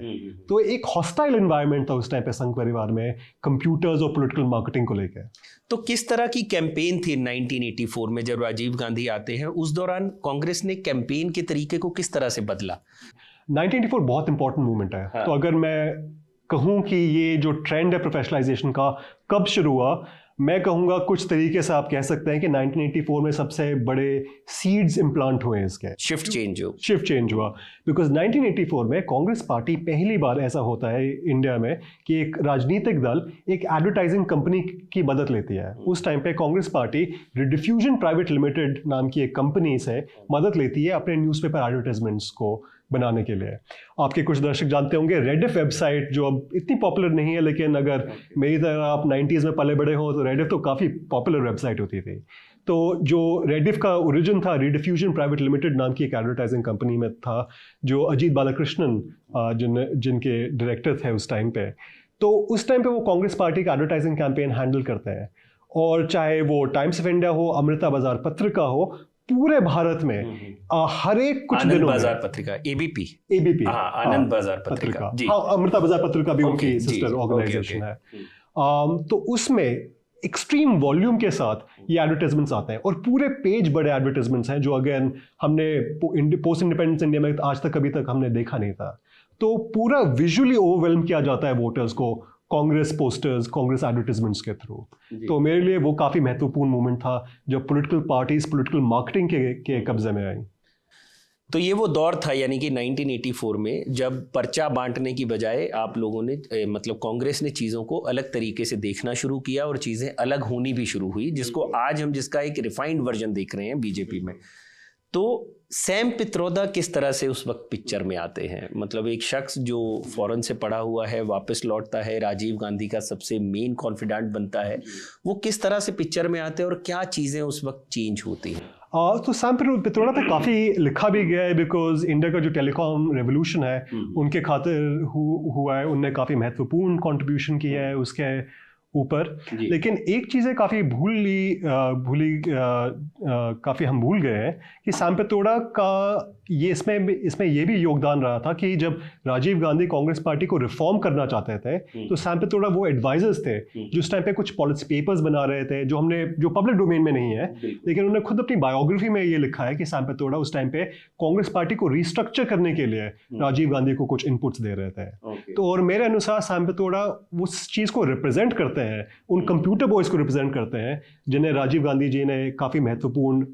S2: तो एक हॉस्टाइल एनवायरनमेंट था उस टाइम पे संघ परिवार में कंप्यूटर्स और पॉलिटिकल मार्केटिंग को लेकर।
S1: तो किस तरह की कैंपेन थी 1984 में जब राजीव गांधी आते हैं? उस दौरान कांग्रेस ने कैंपेन के तरीके को किस तरह से बदला?
S2: 1984 बहुत इंपॉर्टेंट मूवमेंट है। तो अगर मैं कहूं कि ये जो ट्रेंड है प्रोफेशनलाइजेशन का कब शुरू हुआ, मैं कहूंगा कुछ तरीके से आप कह सकते हैं कि 1984 में सबसे बड़े सीड्स इम्प्लांट हुए इसके।
S1: शिफ्ट
S2: चेंज हुआ बिकॉज 1984 में कांग्रेस पार्टी पहली बार, ऐसा होता है इंडिया में कि एक राजनीतिक दल एक एडवर्टाइजिंग कंपनी की मदद लेती है। उस टाइम पे कांग्रेस पार्टी रिडिफ्यूजन प्राइवेट लिमिटेड नाम की एक कंपनी से मदद लेती है अपने न्यूज़पेपर एडवर्टाइजमेंट्स को बनाने के लिए। आपके कुछ दर्शक जानते होंगे रेडिफ वेबसाइट, जो अब इतनी पॉपुलर नहीं है, लेकिन अगर मेरी तरह आप 90s में पले बड़े हो तो रेडिफ तो काफ़ी पॉपुलर वेबसाइट होती थी। तो जो रेडिफ का ओरिजिन था, रिडिफ्यूजन प्राइवेट लिमिटेड नाम की एक एडवर्टाइजिंग कंपनी में था, जो अजीत बालाकृष्णन जिनके डायरेक्टर थे उस टाइम पे। तो उस टाइम पे वो कांग्रेस पार्टी का एडवर्टाइजिंग कैंपेन हैंडल करते हैं, और चाहे वो टाइम्स ऑफ इंडिया हो, अमृता बाजार पत्रिका हो, पूरे भारत में हर एक कुछ दिनों में
S1: बाजार पत्रिका, एबीपी, आनंद बाजार पत्रिका,
S2: अमृता बाजार पत्रिका भी उनकी सिस्टर ऑर्गेनाइजेशन है। तो उसमें एक्सट्रीम वॉल्यूम के साथ ये एडवर्टाइजमेंट्स आते हैं, और पूरे पेज बड़े एडवर्टाइजमेंट्स हैं जो अगेन हमने पोस्ट इंडिपेंडेंस इंडिया में आज तक कभी तक हमने देखा नहीं था। तो पूरा विजुअली ओवरवेलम किया जाता है वोटर्स को कांग्रेस पोस्टर्स, कांग्रेस एडवर्टाइजमेंट्स के थ्रू। तो मेरे लिए वो काफ़ी महत्वपूर्ण मोमेंट था जब पॉलिटिकल पार्टीज पॉलिटिकल मार्केटिंग के कब्जे में आई।
S1: तो ये वो दौर था यानी कि 1984 में जब पर्चा बांटने की बजाय आप लोगों ने मतलब कांग्रेस ने चीज़ों को अलग तरीके से देखना शुरू किया और चीज़ें अलग होनी भी शुरू हुई, जिसको आज हम जिसका एक रिफाइंड वर्जन देख रहे हैं बीजेपी में। तो सैम पित्रोदा किस तरह से उस वक्त पिक्चर में आते हैं? मतलब एक शख्स जो फॉरेन से पढ़ा हुआ है, वापस लौटता है, राजीव गांधी का सबसे मेन कॉन्फिडेंट बनता है, वो किस तरह से पिक्चर में आते हैं और क्या चीज़ें उस वक्त चेंज होती हैं?
S2: तो सैम पित्रोदा पे काफ़ी लिखा भी गया है, बिकॉज इंडिया का जो टेलीकॉम रेवोल्यूशन है उनके खातिर हुआ है, उनने काफ़ी महत्वपूर्ण कंट्रीब्यूशन किया है उसके ऊपर। लेकिन एक चीज़ें काफ़ी काफ़ी हम भूल गए हैं कि सैम पित्रोदा का ये इसमें ये भी योगदान रहा था कि जब राजीव गांधी कांग्रेस पार्टी को रिफॉर्म करना चाहते थे तो सैम पित्रोदा वो एडवाइजर्स थे जो उस टाइम पे कुछ पॉलिसी पेपर्स बना रहे थे जो पब्लिक डोमेन में नहीं है, लेकिन उन्होंने खुद अपनी बायोग्राफी में ये लिखा है कि सैम पित्रोदा उस टाइम पे कांग्रेस पार्टी को रिस्ट्रक्चर करने के लिए राजीव गांधी को कुछ इनपुट्स दे रहे थे। तो और मेरे अनुसार सैम पित्रोदा उस चीज़ को रिप्रेजेंट करते हैं, उन कंप्यूटर बॉयज़ को रिप्रेजेंट करते हैं जिन्हें राजीव गांधी जी ने काफ़ी महत्वपूर्ण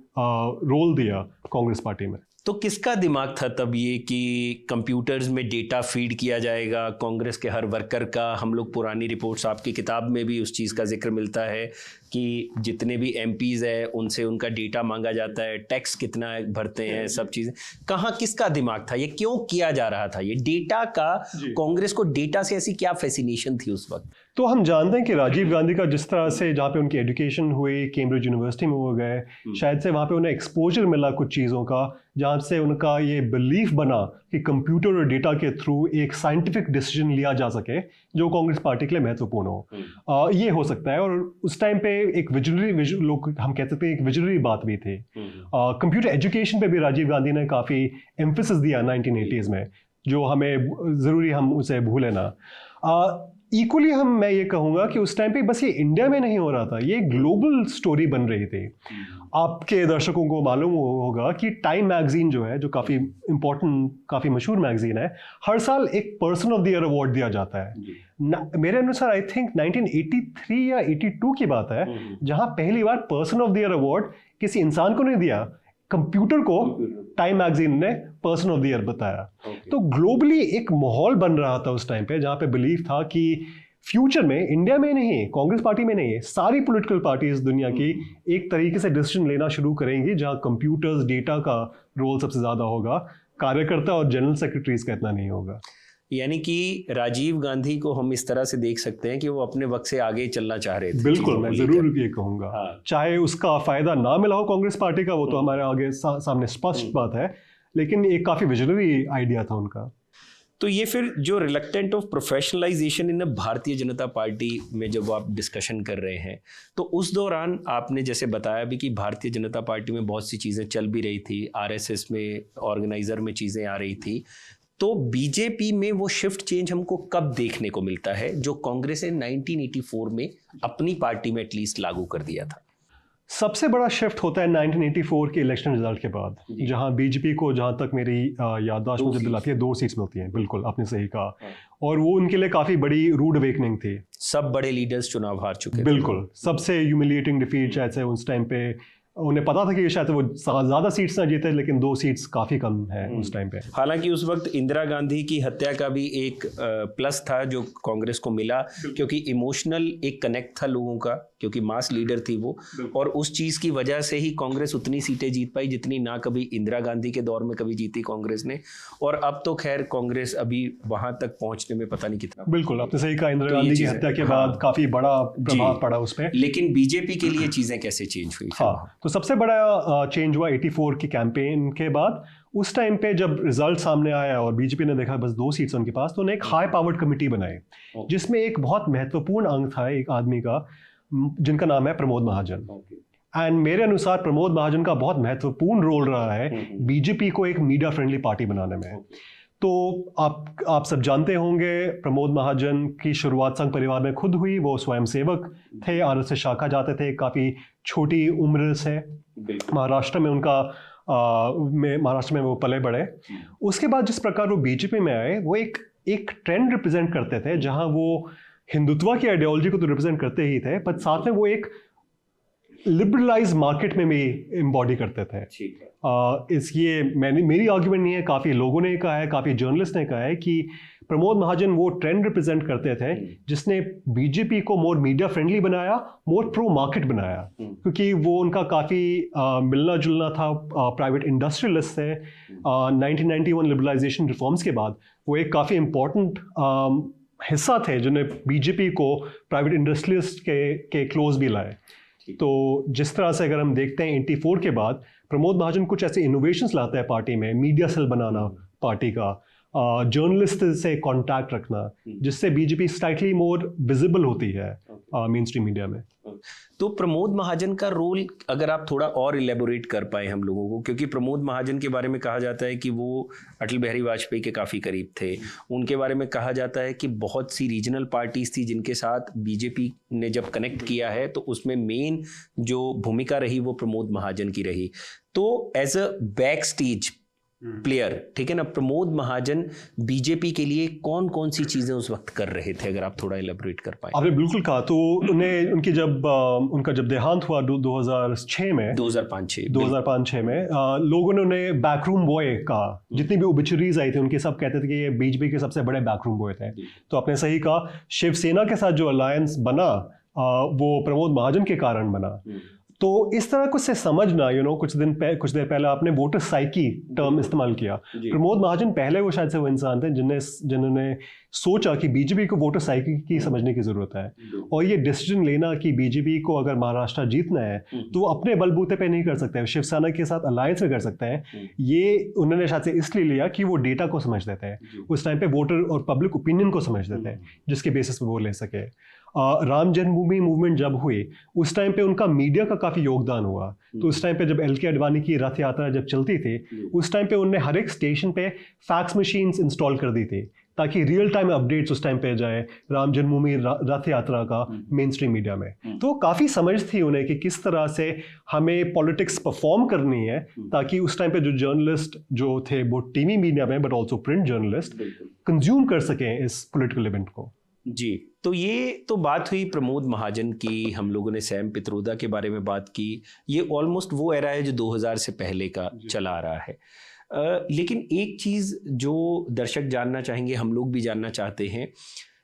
S2: रोल दिया कांग्रेस पार्टी में।
S1: तो किसका दिमाग था तब ये कि कंप्यूटर्स में डेटा फीड किया जाएगा कांग्रेस के हर वर्कर का? हम लोग पुरानी रिपोर्ट्स, आपकी किताब में भी उस चीज़ का जिक्र मिलता है कि जितने भी एमपीज़ हैं उनसे उनका डेटा मांगा जाता है, टैक्स कितना भरते हैं, सब चीज़ें। कहाँ किसका दिमाग था, ये क्यों किया जा रहा था ये डेटा का? कांग्रेस को डेटा से ऐसी क्या फैसिनेशन थी उस वक्त?
S2: तो हम जानते हैं कि राजीव गांधी का जिस तरह से जहाँ पे उनकी एजुकेशन हुई, कैम्ब्रिज यूनिवर्सिटी में वो गए, शायद से वहाँ पे उन्हें एक्सपोजर मिला कुछ चीज़ों का, जहाँ से उनका ये बिलीफ बना कि कंप्यूटर और डेटा के थ्रू एक साइंटिफिक डिसीजन लिया जा सके जो कांग्रेस पार्टी के लिए महत्वपूर्ण हो। ये हो सकता है। और उस टाइम पे एक लोग हम कह सकते हैं एक विजनरी बात भी थी। कंप्यूटर एजुकेशन पे भी राजीव गांधी ने काफ़ी एम्फेसिस दिया 1980s में, जो हमें ज़रूरी हम उसे भूलें ना। इक्वली मैं ये कहूँगा कि उस टाइम पे बस ये इंडिया में नहीं हो रहा था, ये ग्लोबल स्टोरी बन रही थी। आपके दर्शकों को मालूम होगा कि टाइम मैगजीन जो है, जो काफ़ी इम्पोर्टेंट, काफ़ी मशहूर मैगजीन है, हर साल एक person of the year award दिया जाता है। मेरे अनुसार आई थिंक 1983 या 82 की बात है जहाँ पहली बार person of the year award किसी इंसान को नहीं दिया, कंप्यूटर को टाइम मैगजीन ने पर्सन ऑफ द ईयर बताया। तो ग्लोबली एक माहौल बन रहा था उस टाइम पे जहाँ पे बिलीव था कि फ्यूचर में इंडिया में नहीं, कांग्रेस पार्टी में नहीं, सारी पॉलिटिकल पार्टीज दुनिया की एक तरीके से डिसीजन लेना शुरू करेंगी जहाँ कंप्यूटर्स, डेटा का रोल सबसे ज़्यादा होगा, कार्यकर्ता और जनरल सेक्रेटरीज का इतना नहीं होगा।
S1: यानी कि राजीव गांधी को हम इस तरह से देख सकते हैं कि वो अपने वक्त से आगे चलना चाह रहे थे।
S2: बिल्कुल, मैं जरूर ये कहूँगा। चाहे उसका फायदा ना मिला हो कांग्रेस पार्टी का, वो तो हमारे आगे सामने स्पष्ट बात है, लेकिन एक काफ़ी विजनरी आइडिया था उनका।
S1: तो ये फिर जो reluctant of professionalisation in Bharatiya Janata party में जब आप डिस्कशन कर रहे हैं, तो उस दौरान आपने जैसे बताया भी कि भारतीय जनता पार्टी में बहुत सी चीज़ें चल भी रही थी, आरएसएस में ऑर्गेनाइजर में चीज़ें आ रही थी, तो बीजेपी में वो शिफ्ट चेंज हमको कब देखने को मिलता है जो कांग्रेस ने 1984 में अपनी पार्टी में एटलीस्ट लागू कर दिया था?
S2: सबसे बड़ा शिफ्ट होता है 1984 के इलेक्शन रिजल्ट के बाद, जहां बीजेपी को, जहां तक मेरी याददाश्त मुझे दिलाती है, 2 सीट्स मिलती हैं। बिल्कुल, आपने सही कहा। और वो उनके लिए काफ़ी बड़ी रूड अवेकनिंग थी।
S1: सब बड़े लीडर्स चुनाव हार चुके थे।
S2: बिल्कुल, सबसे ह्यूमिलिएटिंग डिफीट शायद से उस टाइम पे। उन्हें पता था कि शायद वो ज़्यादा सीट्स ना जीते, लेकिन 2 सीट्स काफ़ी कम है उस टाइम पे।
S1: हालांकि उस वक्त इंदिरा गांधी की हत्या का भी एक प्लस था जो कांग्रेस को मिला, क्योंकि इमोशनल एक कनेक्ट था लोगों का, क्योंकि मास लीडर थी वो, और उस चीज़ की वजह से ही कांग्रेस उतनी सीटें जीत पाई जितनी ना कभी इंदिरा गांधी के दौर में कभी जीती कांग्रेस ने। और अब तो खैर कांग्रेस अभी वहां तक पहुंचने में पता नहीं कितना।
S2: बिल्कुल, आपने सही कहा, इंदिरा गांधी की हत्या के बाद काफ़ी बड़ा प्रभाव पड़ा उस पर।
S1: लेकिन बीजेपी के लिए चीज़ें कैसे चेंज हुई?
S2: हाँ, तो सबसे बड़ा चेंज हुआ 84 की कैंपेन के बाद। उस टाइम पे जब रिजल्ट सामने आया और बीजेपी ने देखा बस 2 सीट्स उनके पास, तो उन्हें एक हाई पावर्ड कमेटी बनाई जिसमें एक बहुत महत्वपूर्ण अंग था एक आदमी का, जिनका नाम है प्रमोद महाजन। एंड मेरे अनुसार प्रमोद महाजन का बहुत महत्वपूर्ण रोल रहा है बीजेपी को एक मीडिया फ्रेंडली पार्टी बनाने में। तो आप सब जानते होंगे, प्रमोद महाजन की शुरुआत संघ परिवार में खुद हुई। वो स्वयंसेवक थे, आरएसएस शाखा जाते थे, काफ़ी छोटी उम्र से। महाराष्ट्र में महाराष्ट्र में वो पले बढ़े। उसके बाद जिस प्रकार वो बीजेपी में आए, वो एक ट्रेंड रिप्रेजेंट करते थे जहां वो हिंदुत्व की आइडियोलॉजी को तो रिप्रेजेंट करते ही थे, पर साथ में वो एक लिबरलाइज मार्केट में भी एम्बॉडी करते थे।
S1: ठीक है।
S2: इसलिए मेरी आर्ग्यूमेंट नहीं है, काफ़ी लोगों ने कहा है, काफ़ी जर्नलिस्ट ने कहा है कि प्रमोद महाजन वो ट्रेंड रिप्रेजेंट करते थे जिसने बीजेपी को मोर मीडिया फ्रेंडली बनाया, मोर प्रो मार्केट बनाया, क्योंकि वो उनका काफ़ी मिलना जुलना था, प्राइवेट इंडस्ट्रियलिस्ट थे। 1991 लिबरलाइजेशन रिफॉर्म्स के बाद वो एक काफ़ी इम्पोर्टेंट हिस्सा थे जिन्हें बीजेपी को प्राइवेट इंडस्ट्रियलिस्ट के क्लोज भी लाए। तो जिस तरह से अगर हम देखते हैं 84 के बाद प्रमोद महाजन कुछ ऐसे इनोवेशंस लाते हैं पार्टी में, मीडिया सेल बनाना पार्टी का, जर्नलिस्ट से कांटेक्ट रखना, जिससे बीजेपी स्लाइटली मोर विजिबल होती है मेन स्ट्रीम मीडिया में।
S1: तो प्रमोद महाजन का रोल अगर आप थोड़ा और इलेबोरेट कर पाए हम लोगों को, क्योंकि प्रमोद महाजन के बारे में कहा जाता है कि वो अटल बिहारी वाजपेयी के काफ़ी करीब थे। उनके बारे में कहा जाता है कि बहुत सी रीजनल पार्टीज थी जिनके साथ बीजेपी ने जब कनेक्ट किया है तो उसमें मेन जो भूमिका रही वो प्रमोद महाजन की रही। तो as a back stage player, ठीक है ना, प्रमोद महाजन बीजेपी के लिए कौन कौन सी चीजें उस वक्त कर रहे थे, अगर आप थोड़ा इलेबोरेट कर पाए।
S2: आपने बिल्कुल कहा। तो उनका जब देहांत हुआ 2006 में, 2005-6 में लोगों ने उन्हें बैकरूम बॉय कहा। जितनी भी ओबिचुरीज आई थी उनके सब कहते थे कि ये बीजेपी के सबसे बड़े बैकरूम बॉय थे। तो आपने सही कहा, शिवसेना के साथ जो अलायंस बना वो प्रमोद महाजन के कारण बना। तो इस तरह कुछ से समझना, कुछ देर पहले आपने वोटर साइकी टर्म इस्तेमाल किया। प्रमोद महाजन पहले वो शायद से वो इंसान थे जिन्होंने सोचा कि बीजेपी को वोटर साइकी की समझने की जरूरत है, और ये डिसीजन लेना कि बीजेपी को अगर महाराष्ट्र जीतना है तो वो अपने बलबूते पे नहीं कर सकते हैं, शिवसेना के साथ अलायंस में कर सकते हैं। ये उन्होंने शायद से इसलिए लिया कि वो डेटा को समझ देते हैं, उस टाइम पे वोटर और पब्लिक ओपिनियन को समझ देते हैं, जिसके बेसिस पे वो ले सके। राम जन्मभूमि मूवमेंट जब हुई उस टाइम पे उनका मीडिया का काफ़ी योगदान हुआ। तो उस टाइम पे जब LK अडवाणी की रथ यात्रा जब चलती थी उस टाइम पे उन्होंने हर एक स्टेशन पे फैक्स मशीन्स इंस्टॉल कर दी थी ताकि रियल टाइम अपडेट्स उस टाइम पे जाए राम जन्मभूमि रथ यात्रा का मेन स्ट्रीम मीडिया में। तो काफ़ी समझ थी उन्हें कि किस तरह से हमें पॉलिटिक्स परफॉर्म करनी है ताकि उस टाइम पे जो जर्नलिस्ट जो थे वो टीवी मीडिया में but also print journalist consume कर सकें इस पॉलिटिकल इवेंट को।
S1: जी, तो ये तो बात हुई प्रमोद महाजन की। हम लोगों ने सैम पित्रोदा के बारे में बात की। ये ऑलमोस्ट वो एरा है जो 2000 से पहले का चला आ रहा है। लेकिन एक चीज़ जो दर्शक जानना चाहेंगे, हम लोग भी जानना चाहते हैं,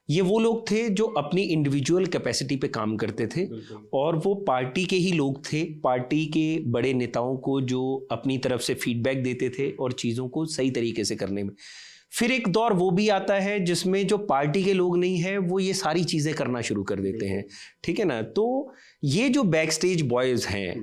S1: ये वो लोग थे जो अपनी इंडिविजुअल कैपेसिटी पे काम करते थे और वो पार्टी के ही लोग थे, पार्टी के बड़े नेताओं को जो अपनी तरफ से फीडबैक देते थे और चीज़ों को सही तरीके से करने में। फिर एक दौर वो भी आता है जिसमें जो पार्टी के लोग नहीं है वो ये सारी चीज़ें करना शुरू कर देते हैं, ठीक है ना। तो ये जो बैक स्टेज बॉयज़ हैं,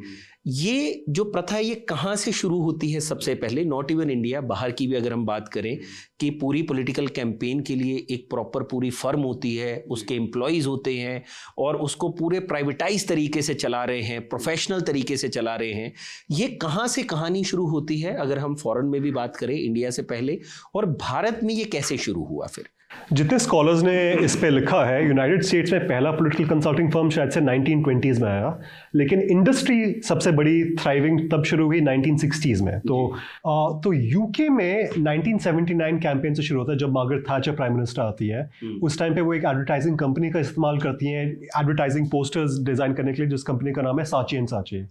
S1: ये जो प्रथा है ये कहाँ से शुरू होती है? सबसे पहले नॉट इवन इंडिया, बाहर की भी अगर हम बात करें कि पूरी पॉलिटिकल कैंपेन के लिए एक प्रॉपर पूरी फर्म होती है, उसके एम्प्लॉयज़ होते हैं और उसको पूरे प्राइवेटाइज तरीके से चला रहे हैं, प्रोफेशनल तरीके से चला रहे हैं। ये कहाँ से कहानी शुरू होती है अगर हम फॉरेन में भी बात करें, इंडिया से पहले, और भारत में ये कैसे शुरू हुआ? फिर
S2: जितने स्कॉलर्स ने इस पे लिखा है, यूनाइटेड स्टेट्स में पहला पॉलिटिकल कंसल्टिंग फर्म शायद से 1920s में आया, लेकिन इंडस्ट्री सबसे बड़ी थ्राइविंग तब शुरू हुई 1960s में। तो यूके में 1979 कैंपेन से शुरू होता है जब मार्गरेट थैचर प्राइम मिनिस्टर आती है। उस टाइम पे वो एक एडवर्टाइजिंग कंपनी का इस्तेमाल करती हैं एडवर्टाइजिंग पोस्टर्स डिजाइन करने के लिए, जिस कंपनी का नाम है साची एंड साची।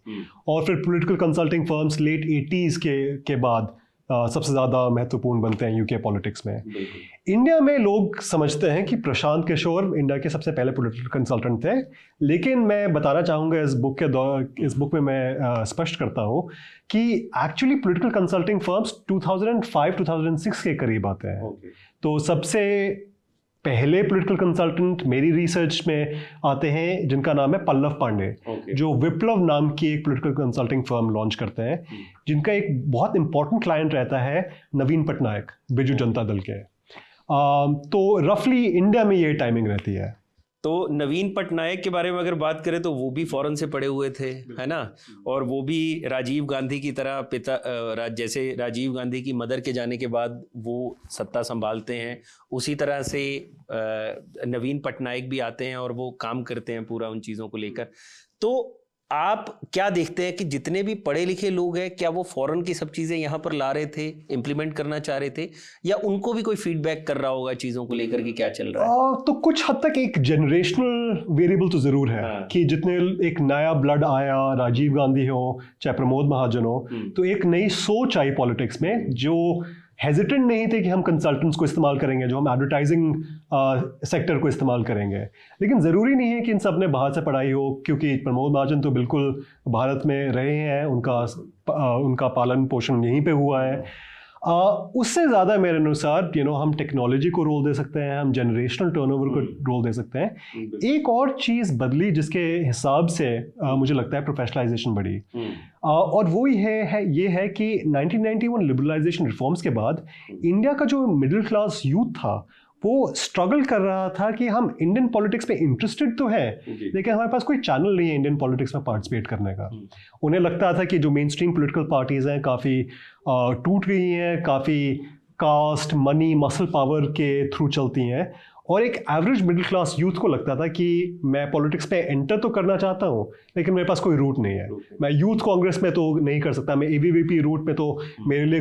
S2: और फिर political consulting firms late 80s के बाद सबसे ज़्यादा महत्वपूर्ण बनते हैं यूके पॉलिटिक्स में। इंडिया में लोग समझते हैं कि प्रशांत किशोर इंडिया के सबसे पहले पॉलिटिकल कंसल्टेंट थे, लेकिन मैं बताना चाहूँगा इस बुक में मैं स्पष्ट करता हूँ कि एक्चुअली पॉलिटिकल कंसल्टिंग फर्म्स 2005-2006 के करीब आते हैं। तो सबसे पहले पॉलिटिकल कंसल्टेंट मेरी रिसर्च में आते हैं जिनका नाम है पल्लव पांडे, जो विप्लव नाम की एक पॉलिटिकल कंसल्टिंग फर्म लॉन्च करते हैं, जिनका एक बहुत इंपॉर्टेंट क्लाइंट रहता है नवीन पटनायक, बिजू जनता दल के। तो रफली इंडिया में ये टाइमिंग रहती है।
S1: तो नवीन पटनायक के बारे में अगर बात करें तो वो भी फॉरेन से पढ़े हुए थे, है ना, और वो भी राजीव गांधी की तरह जैसे राजीव गांधी की मदर के जाने के बाद वो सत्ता संभालते हैं, उसी तरह से नवीन पटनायक भी आते हैं और वो काम करते हैं पूरा उन चीज़ों को लेकर। तो आप क्या देखते हैं कि जितने भी पढ़े लिखे लोग हैं, क्या वो फॉरेन की सब चीजें यहाँ पर ला रहे थे, इम्प्लीमेंट करना चाह रहे थे, या उनको भी कोई फीडबैक कर रहा होगा चीजों को लेकर कि क्या चल रहा है?
S2: तो कुछ हद तक एक जनरेशनल वेरिएबल तो जरूर है।
S1: हाँ।
S2: कि जितने एक नया ब्लड आया, राजीव गांधी हो चाहे प्रमोद महाजन हो, तो एक नई सोच आई पॉलिटिक्स में, जो हेजिटेंट नहीं थे कि हम कंसल्टेंट्स को इस्तेमाल करेंगे, जो हम एडवर्टाइजिंग सेक्टर को इस्तेमाल करेंगे। लेकिन ज़रूरी नहीं है कि इन सब ने बाहर से पढ़ाई हो, क्योंकि प्रमोद महाजन तो बिल्कुल भारत में रहे हैं, उनका पालन पोषण यहीं पे हुआ है। उससे ज़्यादा मेरे अनुसार हम टेक्नोलॉजी को रोल दे सकते हैं, हम जनरेशनल टर्नओवर को रोल दे सकते हैं। एक और चीज़ बदली जिसके हिसाब से मुझे लगता है प्रोफेशनलाइजेशन बढ़ी, और वो ये है कि 1991 लिबरलाइजेशन रिफॉर्म्स के बाद इंडिया का जो मिडिल क्लास यूथ था वो स्ट्रगल कर रहा था कि हम इंडियन पॉलिटिक्स में इंटरेस्टेड तो है, लेकिन हमारे पास कोई चैनल नहीं है इंडियन पॉलिटिक्स में पार्टिसिपेट करने का। उन्हें लगता था कि जो मेन स्ट्रीम पोलिटिकल पार्टीज हैं काफ़ी टूट गई हैं, काफ़ी कास्ट, मनी, मसल पावर के थ्रू चलती हैं, और एक एवरेज मिडिल क्लास यूथ को लगता था कि मैं पॉलिटिक्स में एंटर तो करना चाहता हूँ, लेकिन मेरे पास कोई रूट नहीं है। मैं यूथ कांग्रेस में तो नहीं कर सकता, मैं एबीवीपी रूट में तो मेरे लिए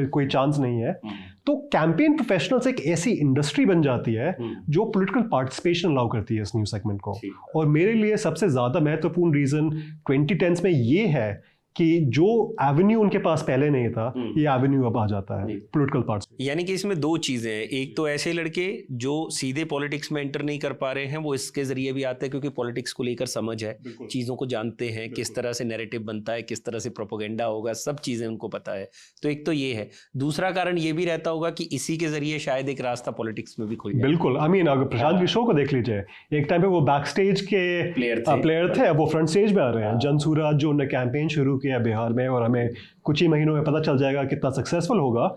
S2: कोई चांस नहीं है। तो कैंपेन प्रोफेशनल्स एक ऐसी इंडस्ट्री बन जाती है जो पॉलिटिकल पार्टिसिपेशन अलाउ करती है इस न्यूज़ सेगमेंट को। और मेरे लिए सबसे ज़्यादा महत्वपूर्ण रीज़न 2010s में ये है कि जो एवेन्यू उनके पास पहले नहीं था, ये एवेन्यू अब आ जाता है पॉलिटिकल पार्ट्स।
S1: यानी कि इसमें दो चीजें हैं, एक तो ऐसे लड़के जो सीधे पॉलिटिक्स में एंटर नहीं कर पा रहे हैं, वो इसके जरिए भी आते हैं क्योंकि पॉलिटिक्स को लेकर समझ है, चीजों को जानते हैं, किस तरह से नैरेटिव बनता है, किस तरह से प्रोपेगेंडा होगा, सब चीजें उनको पता है। तो एक तो ये है। दूसरा कारण ये भी रहता होगा कि इसी के जरिए शायद एक रास्ता पॉलिटिक्स में भी खुल जाए।
S2: बिल्कुल, अगर प्रशांत किशोर को देख लीजिए, एक टाइम पे वो बैक स्टेज के प्लेयर थे, वो फ्रंट स्टेज में आ रहे हैं। जनसूराज जो उन्होंने कैंपेन शुरू किया बिहार में, और हमें कुछ ही महीनों में पता चल जाएगा कितना सक्सेसफुल होगा,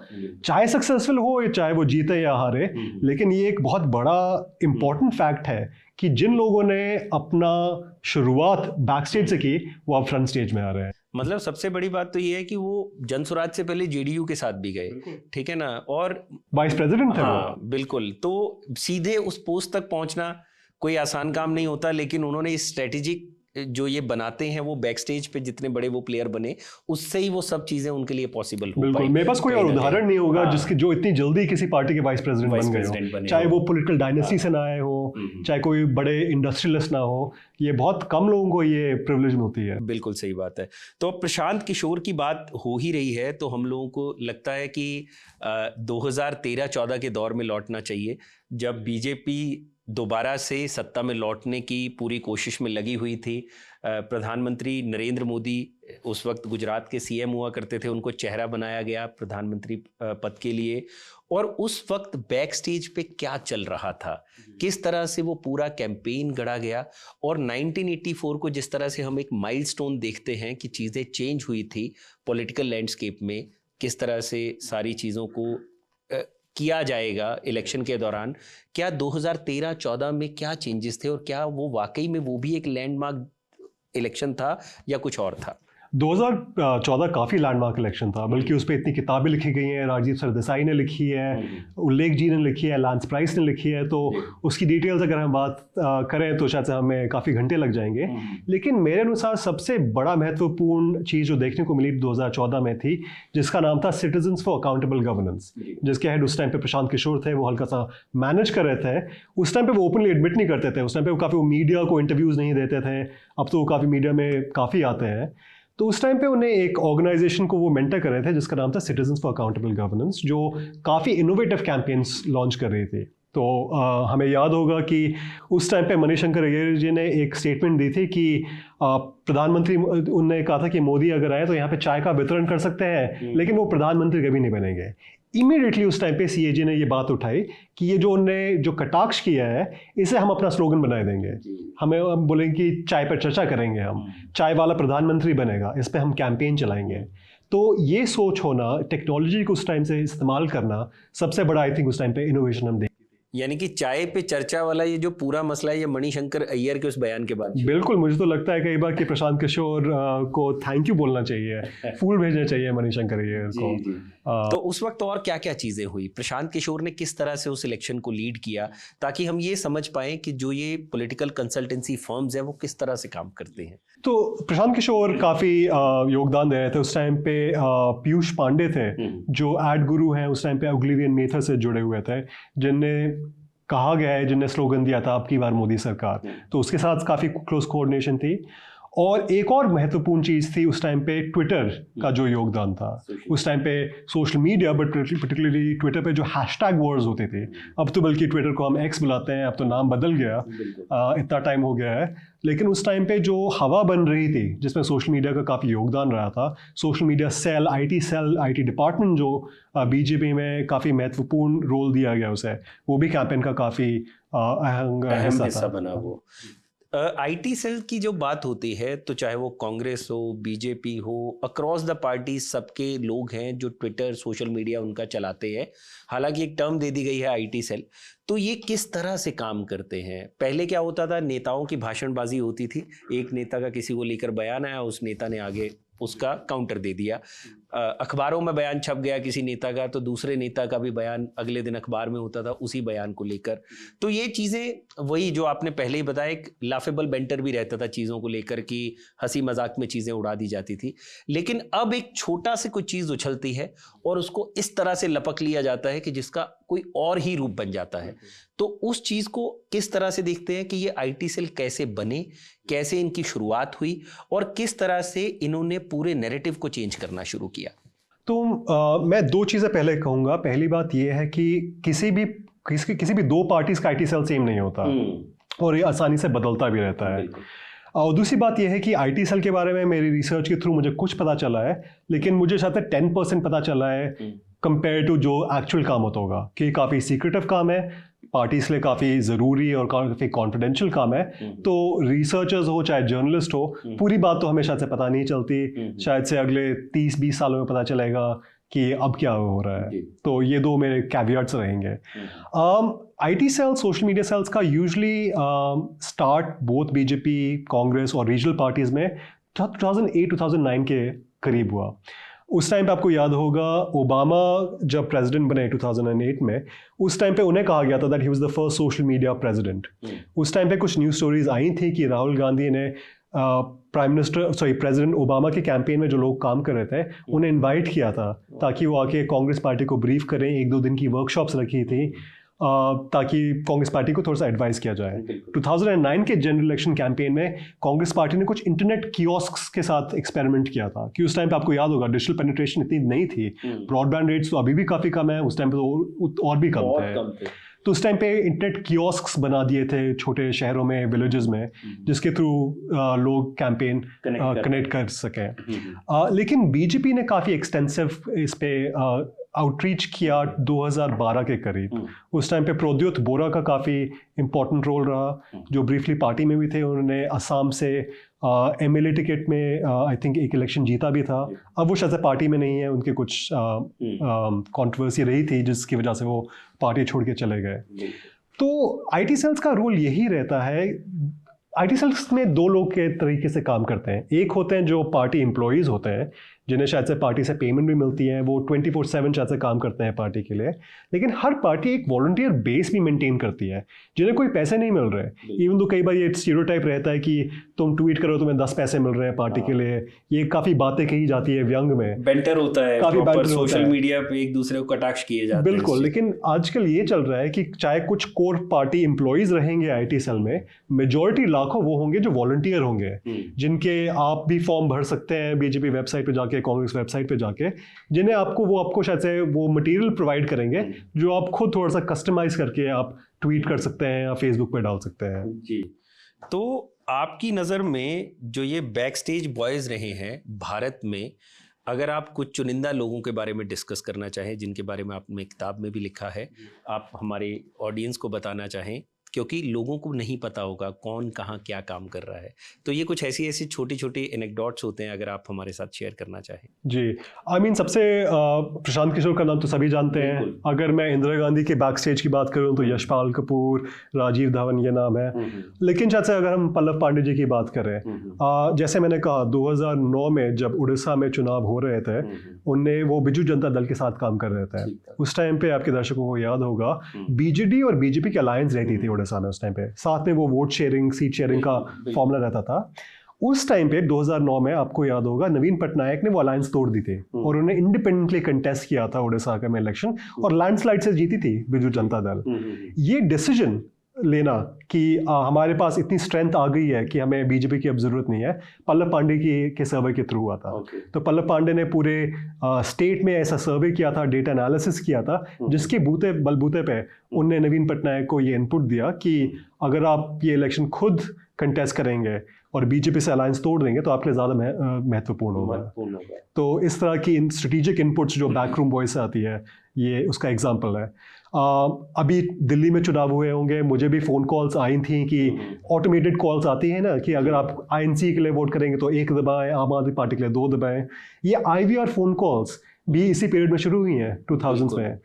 S2: चाहे सक्सेसफुल हो चाहे वो जीते या हारे। लेकिन ये एक बहुत बड़ा इंपॉर्टेंट फैक्ट है कि जिन लोगों ने अपना शुरुआत बैक स्टेज से की, वो अब फ्रंट स्टेज में आ रहे हैं।
S1: मतलब सबसे बड़ी बात तो ये है कि वो जनसुराज से पहले जेडीयू के साथ भी गए, ठीक है ना, और
S2: वाइस प्रेसिडेंट थे।
S1: हाँ बिल्कुल। तो सीधे उस पोस्ट तक पहुंचना कोई आसान काम नहीं होता, लेकिन उन्होंने इस स्ट्रेटेजिक जो ये बनाते हैं, वो बैक स्टेज पे जितने बड़े वो प्लेयर बने, उससे ही वो सब चीजें उनके लिए पॉसिबल हो
S2: पाई। मेरे पास कोई और उदाहरण नहीं होगा जो इतनी जल्दी किसी पार्टी के वाइस प्रेसिडेंट बन गए हो, चाहे वो पॉलिटिकल डायनेस्टी से ना आए हो, चाहे कोई बड़े इंडस्ट्रियलिस्ट ना हो। ये बहुत कम लोगों को ये प्रिविलेज मिलती है।
S1: बिल्कुल सही बात है। तो प्रशांत किशोर की बात हो ही रही है, तो हम लोगों को लगता है कि 2013-14 के दौर में लौटना चाहिए, जब बीजेपी दोबारा से सत्ता में लौटने की पूरी कोशिश में लगी हुई थी। प्रधानमंत्री नरेंद्र मोदी उस वक्त गुजरात के सीएम हुआ करते थे, उनको चेहरा बनाया गया प्रधानमंत्री पद के लिए। और उस वक्त बैक स्टेज पे क्या चल रहा था, किस तरह से वो पूरा कैंपेन गढ़ा गया, और 1984 को जिस तरह से हम एक माइलस्टोन देखते हैं कि चीज़ें चेंज हुई थी पॉलिटिकल लैंडस्केप में, किस तरह से सारी चीज़ों को किया जाएगा इलेक्शन के दौरान। क्या 2013-14 में क्या चेंजेस थे, और क्या वो वाकई में वो भी एक लैंडमार्क इलेक्शन था या कुछ और था?
S2: 2014 काफ़ी लैंडमार्क इलेक्शन था, बल्कि उस पर इतनी किताबें लिखी गई हैं। राजीव सरदेसाई ने लिखी है, उल्लेख जी ने लिखी है, लांस प्राइस ने लिखी है। तो उसकी डिटेल्स अगर हम बात करें तो शायद से हमें काफ़ी घंटे लग जाएंगे। लेकिन मेरे अनुसार सबसे बड़ा महत्वपूर्ण चीज़ जो देखने को मिली 2014 में थी, जिसका नाम था सिटीजन्स फॉर अकाउंटेबल गवर्नेंस, जिसके हेड उस टाइम पे प्रशांत किशोर थे। वो हल्का सा मैनेज कर रहे थे। उस टाइम पे वो ओपनली एडमिट नहीं करते थे, उस टाइम पे वो काफ़ी मीडिया को इंटरव्यूज़ नहीं देते थे। अब तो वो काफ़ी मीडिया में काफ़ी आते हैं। तो उस टाइम पे उन्हें एक ऑर्गेनाइजेशन को वो मेंटर कर रहे थे जिसका नाम था सिटीजन्स फॉर अकाउंटेबल गवर्नेंस, जो काफ़ी इनोवेटिव कैंपेन्स लॉन्च कर रही थी। तो हमें याद होगा कि उस टाइम पे मणिशंकर अय्यर जी ने एक स्टेटमेंट दी थी कि प्रधानमंत्री, उन्होंने कहा था कि मोदी अगर आए तो यहाँ पे चाय का वितरण कर सकते हैं, लेकिन वो प्रधानमंत्री कभी नहीं बनेंगे। इमीडिएटली उस टाइम पे सीएजी ने ये बात उठाई कि ये जो उन्होंने जो कटाक्ष किया है, इसे हम अपना स्लोगन बना देंगे। हम बोलेंगे कि चाय पर चर्चा करेंगे, हम चाय वाला प्रधानमंत्री बनेगा, इस पे हम कैंपेन चलाएंगे। तो ये सोच होना, टेक्नोलॉजी को उस टाइम से इस्तेमाल करना, सबसे बड़ा आई थिंक उस टाइम पे इनोवेशन हम देखें।
S1: यानी कि चाय पे चर्चा वाला ये जो पूरा मसला है, ये मणिशंकर अय्यर के उस बयान के बाद।
S2: बिल्कुल, मुझे तो लगता है कई बार कि प्रशांत किशोर को थैंक यू बोलना चाहिए, फूल भेजना चाहिए मणिशंकर अय्यर को।
S1: तो उस वक्त और क्या क्या चीजें हुई, प्रशांत किशोर ने किस तरह से उस इलेक्शन को लीड किया, ताकि हम ये समझ पाएं कि जो ये पॉलिटिकल कंसल्टेंसी फर्म्स हैं वो किस तरह से काम करते हैं।
S2: तो प्रशांत किशोर काफी योगदान दे रहे थे उस टाइम पे। पीयूष पांडे थे जो एड गुरु हैं, उस टाइम पे ओग्लिवियन मेथड से जुड़े हुए थे, जिनने कहा गया है, जिनने स्लोगन दिया था अब की बार मोदी सरकार, तो उसके साथ काफी क्लोज कोऑर्डिनेशन थी। और एक और महत्वपूर्ण चीज थी उस टाइम पे ट्विटर का जो योगदान था। उस टाइम पे social media, but particularly Twitter पे जो हैशटैग वर्ड्स होते थे, अब तो बल्कि ट्विटर को हम एक्स बुलाते हैं, अब तो नाम बदल गया, इतना टाइम हो गया है। लेकिन उस टाइम पे जो हवा बन रही थी जिसमें सोशल मीडिया का काफ़ी योगदान रहा था, social media cell, IT department जो बीजेपी में काफ़ी महत्वपूर्ण रोल दिया गया उसे, वो भी कैंपेन का काफ़ी अहम हिस्सा
S1: बना। वो आईटी सेल की जो बात होती है, तो चाहे वो कांग्रेस हो, बीजेपी हो, अक्रॉस द पार्टी सबके लोग हैं जो ट्विटर, सोशल मीडिया उनका चलाते हैं। हालांकि एक टर्म दे दी गई है आईटी सेल। तो ये किस तरह से काम करते हैं? पहले क्या होता था, नेताओं की भाषणबाजी होती थी, एक नेता का किसी को लेकर बयान आया, उस नेता ने आगे उसका काउंटर दे दिया, अखबारों में बयान छप गया किसी नेता का, तो दूसरे नेता का भी बयान अगले दिन अखबार में होता था उसी बयान को लेकर। तो ये चीज़ें वही जो आपने पहले ही बताया, एक लाफेबल बेंटर भी रहता था चीज़ों को लेकर कि हंसी मजाक में चीज़ें उड़ा दी जाती थी। लेकिन अब एक छोटा से कोई चीज़ उछलती है और उसको इस तरह से लपक लिया जाता है कि जिसका कोई और ही रूप बन जाता है। तो उस चीज़ को किस तरह से देखते हैं कि ये आईटी सेल कैसे बने, कैसे इनकी शुरुआत हुई और किस तरह से इन्होंने पूरे नैरेटिव को चेंज करना शुरू किया?
S2: तो मैं दो चीज़ें पहले कहूँगा। पहली बात यह है कि किसी भी दो पार्टीज का आईटी सेल सेम नहीं होता और ये आसानी से बदलता भी रहता है। और दूसरी बात यह है कि आईटी सेल के बारे में मेरी रिसर्च के थ्रू मुझे कुछ पता चला है, लेकिन मुझे शायद 10% पता चला है कंपेयर टू जो एक्चुअल काम होता होगा, कि काफ़ी सीक्रेटिव काम है, पार्टी के लिए काफ़ी ज़रूरी और काफ़ी कॉन्फिडेंशियल काम है। तो रिसर्चर्स हो चाहे जर्नलिस्ट हो, पूरी बात तो हमें शायद से पता नहीं चलती, शायद से अगले 30-20 सालों में पता चलेगा कि अब क्या हो रहा है। तो ये दो मेरे कैवियट्स रहेंगे। IT cells, social media cells का usually start both BJP, Congress और रीजनल पार्टीज में 2008-2009 के करीब हुआ। उस टाइम पे आपको याद होगा, ओबामा जब प्रेसिडेंट बने 2008 में, उस टाइम पे उन्हें कहा गया था that he was the first social media president. उस टाइम पे कुछ न्यूज़ स्टोरीज आई थी कि राहुल गांधी ने प्रेसिडेंट ओबामा के कैंपेन में जो लोग काम कर रहे थे उन्हें इनवाइट किया था ताकि वो आके कांग्रेस पार्टी को ब्रीफ करें। 1-2 दिन की वर्कशॉप्स रखी थी ताकि कांग्रेस पार्टी को थोड़ा सा एडवाइस किया जाए। 2009 के जनरल इलेक्शन कैंपेन में कांग्रेस पार्टी ने कुछ इंटरनेट कियोस्क्स के साथ एक्सपेरिमेंट किया था कि उस टाइम पे आपको याद होगा डिजिटल पेनिट्रेशन इतनी नहीं थी, ब्रॉडबैंड रेट्स तो अभी भी काफ़ी कम है, उस टाइम पे तो और भी कम थे। तो उस टाइम पे इंटरनेट कियोस्क्स बना दिए थे छोटे शहरों में, विलेजेस में, जिसके थ्रू लोग कैंपेन कनेक्ट कर सकें। लेकिन बीजेपी ने काफ़ी एक्सटेंसिव इस पे आउटरीच किया 2012 के करीब। उस टाइम पे प्रोद्योत बोरा का काफ़ी इम्पोर्टेंट रोल रहा, जो ब्रीफली पार्टी में भी थे। उन्होंने असम से एमएलए टिकट में आई थिंक एक इलेक्शन जीता भी था। अब वो शायद से पार्टी में नहीं है, उनके कुछ कंट्रोवर्सी रही थी जिसकी वजह से वो पार्टी छोड़ के चले गए। तो आईटी सेल्स का रोल यही रहता है। आईटी सेल्स में दो लोग के तरीके से काम करते हैं। एक होते हैं जो पार्टी एम्प्लॉयज़ होते हैं, जिन्हें शायद से पार्टी से पेमेंट भी मिलती है, वो 24/7 शायद से काम करते हैं पार्टी के लिए। लेकिन हर पार्टी एक वॉलंटियर बेस भी मेंटेन करती है जिन्हें कोई पैसे नहीं मिल रहे। इवन तो कई बार ये स्टीरियोटाइप रहता है कि तुम ट्वीट करो तुम्हें 10 पैसे मिल रहे हैं पार्टी के लिए, ये काफ़ी बातें कही जाती है व्यंग में,
S1: बेंटर होता है,
S2: काफी बेंटर
S1: सोशल मीडिया पे एक दूसरे को कटाक्ष किए जाते हैं।
S2: बिल्कुल। लेकिन आजकल ये चल रहा है कि चाहे कुछ कोर पार्टी एम्प्लॉयज़ रहेंगे आईटी सेल में, मेजॉरिटी लाखों वो होंगे जो वॉलंटियर होंगे, जिनके आप भी फॉर्म भर सकते हैं बीजेपी वेबसाइट पे जाके, कांग्रेस वेबसाइट पे जाके, जिन्हें आपको शायद से वो मटेरियल प्रोवाइड करेंगे जो आप खुद थोड़ा सा कस्टमाइज करके आप ट्वीट कर सकते हैं या फेसबुक पे डाल सकते हैं।
S1: जी। तो आपकी नज़र में जो ये बैक स्टेज बॉयज़ रहे हैं भारत में, अगर आप कुछ चुनिंदा लोगों के बारे में डिस्कस करना चाहें जिनके बारे में आपने किताब में भी लिखा है, आप हमारे ऑडियंस को बताना चाहें, क्योंकि लोगों को नहीं पता होगा कौन कहाँ क्या काम कर रहा है, तो ये कुछ ऐसी छोटी छोटी एनेक्डोट्स होते हैं, अगर आप हमारे साथ शेयर करना चाहें।
S2: जी, आई मीन सबसे प्रशांत किशोर का नाम तो सभी जानते हैं। अगर मैं इंदिरा गांधी के बैक स्टेज की बात करूं तो यशपाल कपूर, राजीव धवन ये नाम है। लेकिन शायद से अगर हम पल्लव पांडे जी की बात करें, जैसे मैंने कहा 2009 में जब उड़ीसा में चुनाव हो रहे थे, उनने वो बिजू जनता दल के साथ काम कर रहे थे। उस टाइम पे आपके दर्शकों को याद होगा बीजेडी और बीजेपी की अलायंस रहती थी उड़ीसा में उस टाइम पे, साथ में वो वोट शेयरिंग सीट शेयरिंग का फॉर्मूला रहता था। उस टाइम पे 2009 में आपको याद होगा नवीन पटनायक ने वो अलायंस तोड़ दी थी और उन्हें इंडिपेंडेंटली कंटेस्ट किया था उड़ीसा में इलेक्शन और लैंडस्लाइड से जीती थी बिजू जनता दल। ये डिसीजन लेना कि हमारे पास इतनी स्ट्रेंथ आ गई है कि हमें बीजेपी की अब जरूरत नहीं है, पल्लव पांडे के सर्वे के थ्रू हुआ था। तो पल्लव पांडे ने पूरे स्टेट में ऐसा सर्वे किया था, डेटा एनालिसिस किया था, जिसके बलबूते पे उनने नवीन पटनायक को ये इनपुट दिया कि अगर आप ये इलेक्शन खुद कंटेस्ट करेंगे और बीजेपी से अलायंस तोड़ देंगे तो आपके लिए ज़्यादा महत्वपूर्ण होगा। तो इस तरह की स्ट्रेटेजिक इनपुट्स जो बैकरूम वॉइस से आती है, ये उसका एग्जाम्पल है। अभी दिल्ली में चुनाव हुए होंगे, मुझे भी फ़ोन कॉल्स आई थी कि ऑटोमेटेड कॉल्स आती हैं ना कि अगर आप आईएनसी के लिए वोट करेंगे तो 1 दबाएं, आम आदमी पार्टी के लिए 2 दबाएं। ये IVR फ़ोन कॉल्स भी इसी पीरियड में शुरू हुई हैं 2000s में।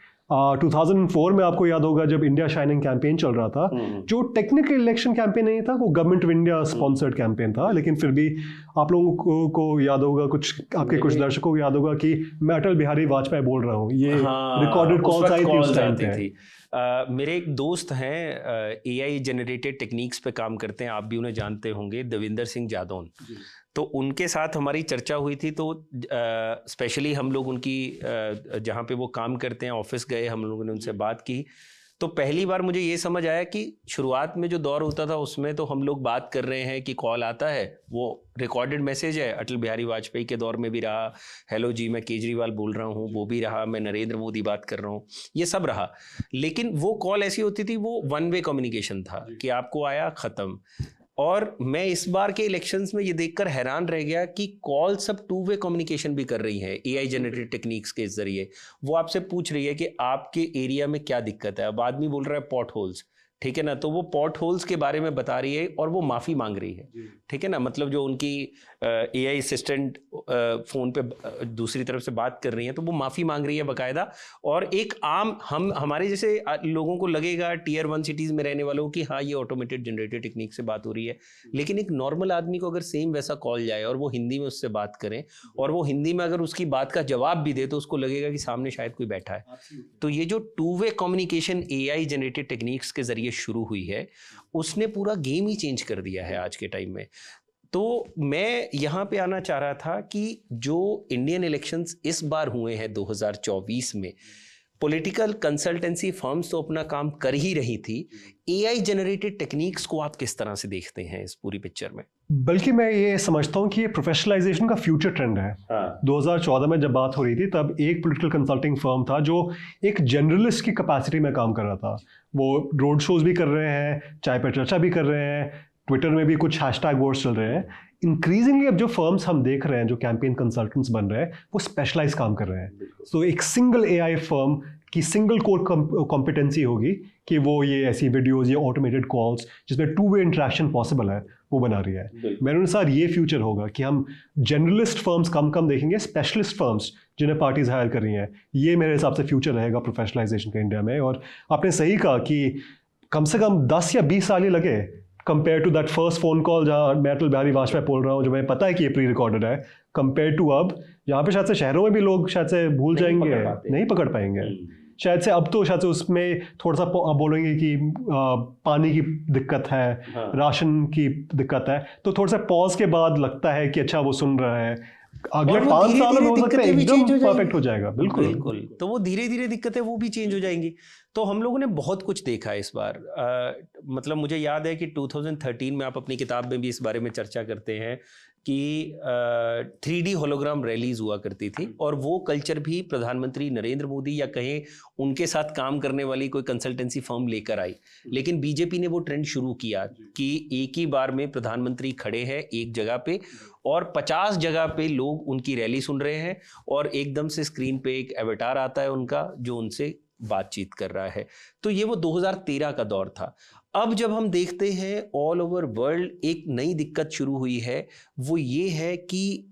S2: 2004 में आपको याद होगा जब इंडिया शाइनिंग कैंपेन चल रहा था, जो टेक्निकल इलेक्शन कैंपेन नहीं था, वो government of India sponsored campaign था, लेकिन फिर भी आप लोगों को याद होगा, आपके कुछ दर्शकों को याद होगा कि मैं अटल बिहारी वाजपेयी बोल रहा हूँ। ये रिकॉर्डेड कॉल्स आई थी उस टाइम पे।
S1: मेरे एक दोस्त हैं AI जनरेटेड टेक्निक्स पे काम करते हैं, आप भी उन्हें जानते होंगे, देविंदर सिंह जादौन। तो उनके साथ हमारी चर्चा हुई थी, तो स्पेशली हम लोग उनकी जहाँ पे वो काम करते हैं ऑफिस गए, हम लोगों ने उनसे बात की। तो पहली बार मुझे ये समझ आया कि शुरुआत में जो दौर होता था उसमें तो हम लोग बात कर रहे हैं कि कॉल आता है, वो रिकॉर्डेड मैसेज है। अटल बिहारी वाजपेयी के दौर में भी रहा, हेलो जी मैं केजरीवाल बोल रहा हूँ, वो भी रहा, मैं नरेंद्र मोदी बात कर रहा हूँ, ये सब रहा। लेकिन वो कॉल ऐसी होती थी, वो वन वे कम्युनिकेशन था कि आपको आया, ख़त्म। और मैं इस बार के इलेक्शंस में ये देखकर हैरान रह गया कि कॉल सब 2 वे कम्युनिकेशन भी कर रही है AI जनरेटेड टेक्निक्स के जरिए। वो आपसे पूछ रही है कि आपके एरिया में क्या दिक्कत है। अब आदमी बोल रहा है पॉट होल्स, ठीक है ना, तो वो पॉट होल्स के बारे में बता रही है और वो माफ़ी मांग रही है, ठीक है ना। मतलब जो उनकी AI असिस्टेंट फ़ोन पे दूसरी तरफ से बात कर रही है, तो वो माफ़ी मांग रही है बाकायदा। और एक आम हमारे जैसे लोगों को लगेगा Tier 1 सिटीज़ में रहने वालों की हाँ ये ऑटोमेटेड जनरेटेड टेक्निक से बात हो रही है, लेकिन एक नॉर्मल आदमी को अगर सेम वैसा कॉल जाए और वो हिंदी में उससे बात करें और वो हिंदी में अगर उसकी बात का जवाब भी दे, तो उसको लगेगा कि सामने शायद कोई बैठा है। तो ये जो 2 way communication AI generated techniques के जरिए शुरू हुई है, उसने पूरा गेम ही चेंज कर दिया है आज के टाइम में। तो मैं यहाँ पे आना चाह रहा था कि जो इंडियन इलेक्शंस इस बार हुए हैं 2024 में, पॉलिटिकल कंसल्टेंसी फर्म्स तो अपना काम कर ही रही थी, AI जनरेटेड टेक्निक्स को आप किस तरह से देखते हैं इस पूरी पिक्चर में?
S2: बल्कि मैं ये समझता हूँ कि ये प्रोफेशनलाइजेशन का फ्यूचर ट्रेंड है। 2014 में जब बात हो रही थी, तब एक पॉलिटिकल कंसल्टिंग फर्म था जो एक जर्नलिस्ट की कैपेसिटी में काम कर रहा था। वो रोड शोज भी कर रहे हैं, चाय पर चर्चा भी कर रहे हैं, ट्विटर में भी कुछ हैशटैग वॉर्स चल रहे हैं। इंक्रीजिंगली अब जो फर्म्स हम देख रहे हैं, जो कैंपेन कंसल्टेंट्स बन रहे हैं, वो स्पेशलाइज काम कर रहे हैं। तो एक सिंगल AI फर्म की सिंगल कोर कॉम्पिटेंसी होगी कि वो ये ऐसी वीडियोस, ये ऑटोमेटेड कॉल्स जिसमें 2 वे इंटरेक्शन पॉसिबल है, वो बना रही है। मेरे अनुसार ये फ्यूचर होगा कि हम जनरलिस्ट फर्म्स कम देखेंगे, स्पेशलिस्ट फर्म्स जिन्हें पार्टीज हायर कर रही हैं। ये मेरे हिसाब से फ्यूचर रहेगा प्रोफेशनलाइजेशन का इंडिया में। और आपने सही कहा कि कम से कम 10 या 20 साल ही लगे compare to that first phone call जहाँ मैं अटल बिहारी वाजपेयी बोल रहा हूँ, जो मैं पता है कि ये प्री रिकॉर्डेड है, कंपेयर टू अब जहाँ पे शायद से शहरों में भी लोग शायद से भूल जाएंगे, नहीं पकड़ पाएंगे शायद से। अब तो शायद से उसमें थोड़ा सा बोलेंगे कि पानी की दिक्कत है, राशन की दिक्कत है, तो थोड़ा सा पॉज के बाद लगता है कि अच्छा वो सुन रहा है। अगले 5 साल में हो सकता है एकदम परफेक्ट हो जाएगा। बिल्कुल।
S1: तो वो धीरे धीरे दिक्कतें वो भी चेंज हो जाएंगी। तो हम लोगों ने बहुत कुछ देखा है इस बार। मतलब मुझे याद है कि 2013 में आप अपनी किताब में भी इस बारे में चर्चा करते हैं कि 3D होलोग्राम रैलीज हुआ करती थी, और वो कल्चर भी प्रधानमंत्री नरेंद्र मोदी या कहें उनके साथ काम करने वाली कोई कंसल्टेंसी फर्म लेकर आई। लेकिन बीजेपी ने वो ट्रेंड शुरू किया कि एक ही बार में प्रधानमंत्री खड़े हैं एक जगह पे और 50 जगह पे लोग उनकी रैली सुन रहे हैं, और एकदम से स्क्रीन पे एक एवेटार आता है उनका जो उनसे बातचीत कर रहा है। तो ये वो 2013 का दौर था। अब जब हम देखते हैं ऑल ओवर वर्ल्ड एक नई दिक्कत शुरू हुई है, वो ये है कि